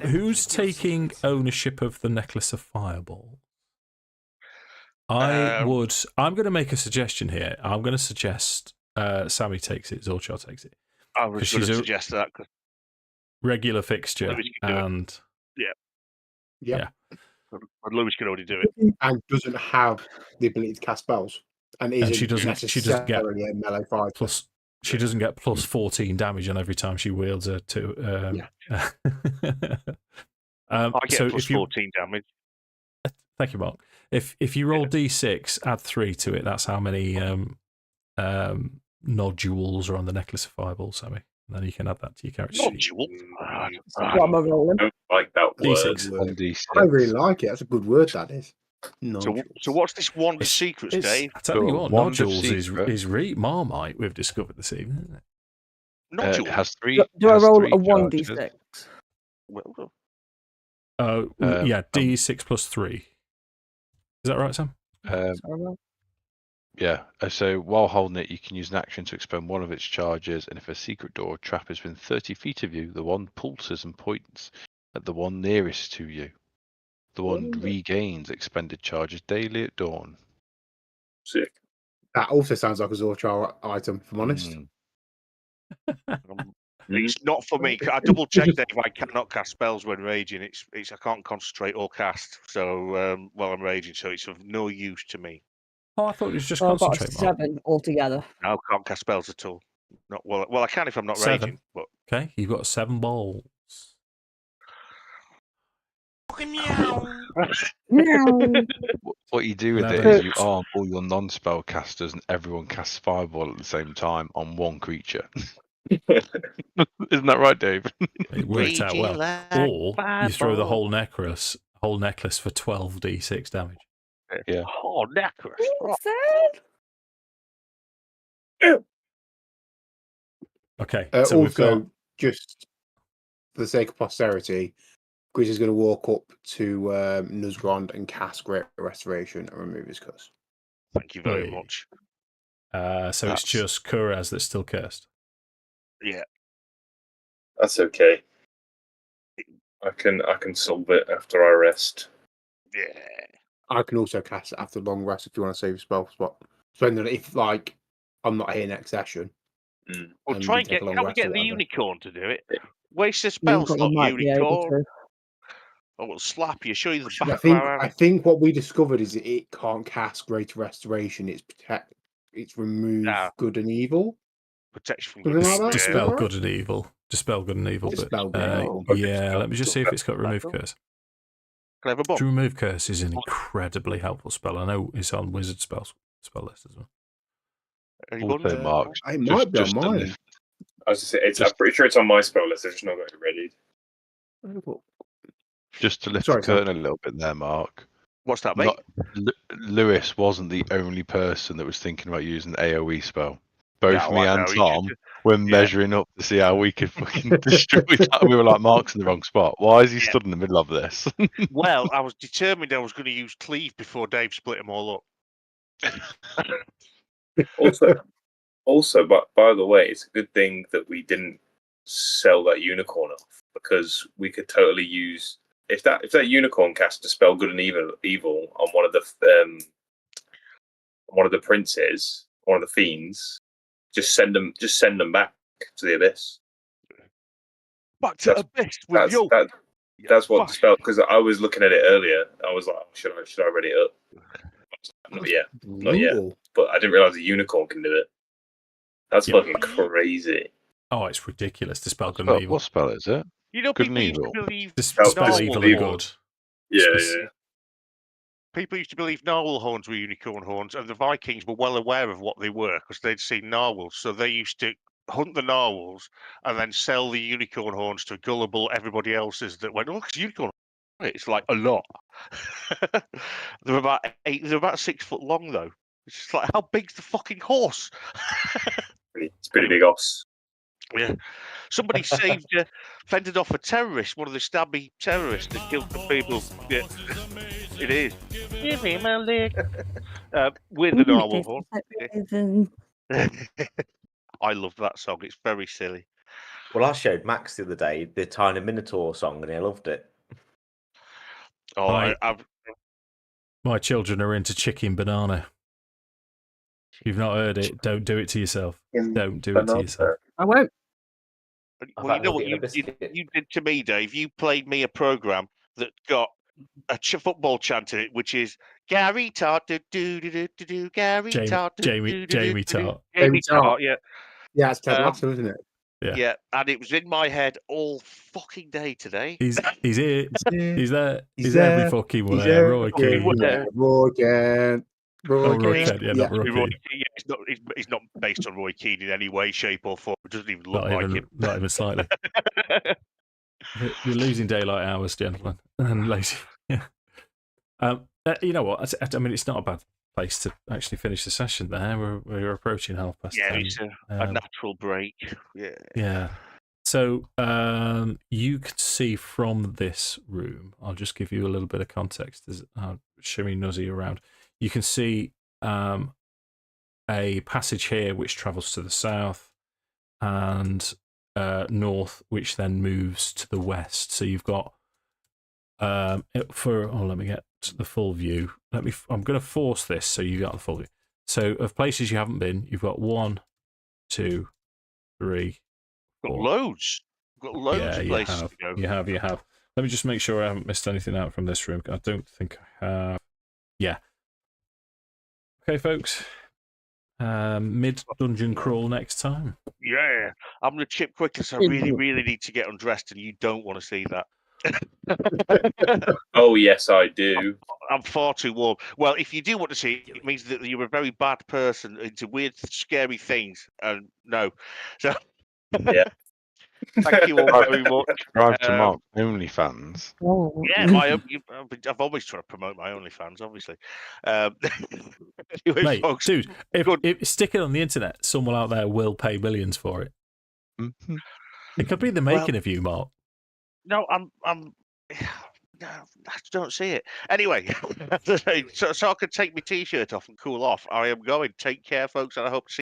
Who's taking ownership of the necklace of fireball? I'm going to make a suggestion here. I'm going to suggest Sammy takes it, Zorchar takes it. I was going to suggest that. Regular fixture. And yeah. And Lewis can already do it. And doesn't have the ability to cast spells. And she doesn't get a melee fighter. Plus, she doesn't get plus 14 damage on every time she wields her to. I get plus 14 damage. Thank you, Mark. If you roll d6, add 3 to it. That's how many nodules are on the necklace of fireballs, Sammy. And then you can add that to your character sheet. Nodule? I don't like that D6. word. I really like it. That's a good word, that is. So what's this wand of secrets, Dave? I tell you what, nodules is Marmite we've discovered this evening, isn't it? Nodules? It has 3. Do I roll a 1d6? 1d6? D6 plus 3. Is that right, Sam? Yeah. So while holding it, you can use an action to expend one of its charges, and if a secret door or trap is within 30 feet of you, the wand pulses and points at the one nearest to you. The wand regains expended charges daily at dawn. Sick. That also sounds like a Zorchar item, if I'm honest. It's not for me. I double checked, Dave. I cannot cast spells when raging. It's I can't concentrate or cast. So while I'm raging, so it's of no use to me. Oh, I thought it was just I've got concentrate. 7 altogether. No, I can't cast spells at all. Not well. I can if I'm not 7. raging. But Okay, you've got 7 balls. What you do with it is you arm all your non-spell casters, and everyone casts fireball at the same time on one creature. Isn't that right, Dave? It worked out well. Or you throw the whole necklace for 12d6 damage. Yeah. Oh, necklace. Okay. So we've got... just for the sake of posterity, Grizz is going to walk up to Nuzgrond and cast Great Restoration and remove his curse. Thank you very much. So it's just Kuraz that's still cursed. Yeah. That's okay. I can solve it after I rest. Yeah. I can also cast it after long rest if you want to save a spell spot. So if I'm not here next session. We'll try and can we get the unicorn to do it? Waste a spell slot, unicorn. Oh, we'll slap you, show you the back I think what we discovered is that it can't cast Greater Restoration. It's remove good and evil. Protection from good. Dispel good and evil. Dispel good and evil. Let me just see if it's got remove curse. Clever bomb. Remove curse is an incredibly helpful spell. I know it's on wizard spell list as well. Also, Mark, it might be on mine. I was just saying, I'm pretty sure it's on my spell list. I just not got it ready. Just to lift the curtain a little bit there, Mark. What's that, mate? Lewis wasn't the only person that was thinking about using the AoE spell. Both me and Tom were measuring up to see how we could fucking destroy that. We were like, Mark's in the wrong spot. Why is he stood in the middle of this? Well, I was determined I was going to use cleave before Dave split them all up. Also, but by the way, it's a good thing that we didn't sell that unicorn off, because we could totally use if that unicorn cast Dispel Good and Evil on one of the princes, one of the fiends. Just send them back to the abyss. Back to abyss with you. That's what Dispel. Because I was looking at it earlier. I was like, should I ready it up? Not yet. But I didn't realize the unicorn can do it. That's fucking crazy. Oh, it's ridiculous. Dispel Good and Evil. What spell is it? You know, Good people used to believe Dispel Evil and Good. Yeah. People used to believe narwhal horns were unicorn horns, and the Vikings were well aware of what they were because they'd seen narwhals. So they used to hunt the narwhals and then sell the unicorn horns to gullible everybody else's that went, "Oh, it's unicorn." It's like a lot. They're about 6 foot long though. It's just like, how big's the fucking horse? It's pretty big horse. Yeah. Somebody fended off a terrorist, one of the stabby terrorists that killed the people. Yeah. It is. Give me my leg. With the narwhal horn. I love that song. It's very silly. Well, I showed Max the other day the Tiny Minotaur song, and he loved it. Oh, my children are into Chicken Banana. If you've not heard it, don't do it to yourself. Don't do it to yourself. I won't. Well, you know what you did to me, Dave? You played me a program that got a football chant in it, which is Gary Tart, do Gary Tart, Jamie Tart. Jamie Tart, yeah, it's Ted Lasso, isn't it? Yeah, and it was in my head all fucking day today. He's here. He's there. He's every fucking where. Roy Keane. Roy Kent. Not Roy. He's not based on Roy Keane in any way, shape, or form. It doesn't even look like him. Not even slightly. You're losing daylight hours, gentlemen, and lazy. Yeah. You know what? I mean, it's not a bad place to actually finish the session. There, we're approaching 10:30. Yeah, it's a natural break. Yeah. Yeah. So you can see from this room. I'll just give you a little bit of context as I'll shimmy Nuzzy around. You can see a passage here which travels to the south and north, which then moves to the west. So you've got let me get the full view. I'm going to force this so you got the full view. So of places you haven't been, you've got 1, 2, 3. Got loads. Got loads of places to go. You have. Let me just make sure I haven't missed anything out from this room. I don't think I have. Yeah. Okay, folks. Mid-dungeon crawl next time. Yeah. I'm going to chip quickly, so I really, really need to get undressed, and you don't want to see that. Oh, yes, I do. I'm far too warm. Well, if you do want to see it, it means that you're a very bad person into weird, scary things. And no. So, yeah. Thank you all very much. Drive to Mark OnlyFans. Yeah, I've always tried to promote my OnlyFans, obviously. Anyway, mate, folks, dude, if stick it on the internet, someone out there will pay millions for it. Mm-hmm. It could be the making of you, Mark. No, I'm. No, I don't see it. Anyway, so I can take my t-shirt off and cool off. I am going. Take care, folks, and I hope to see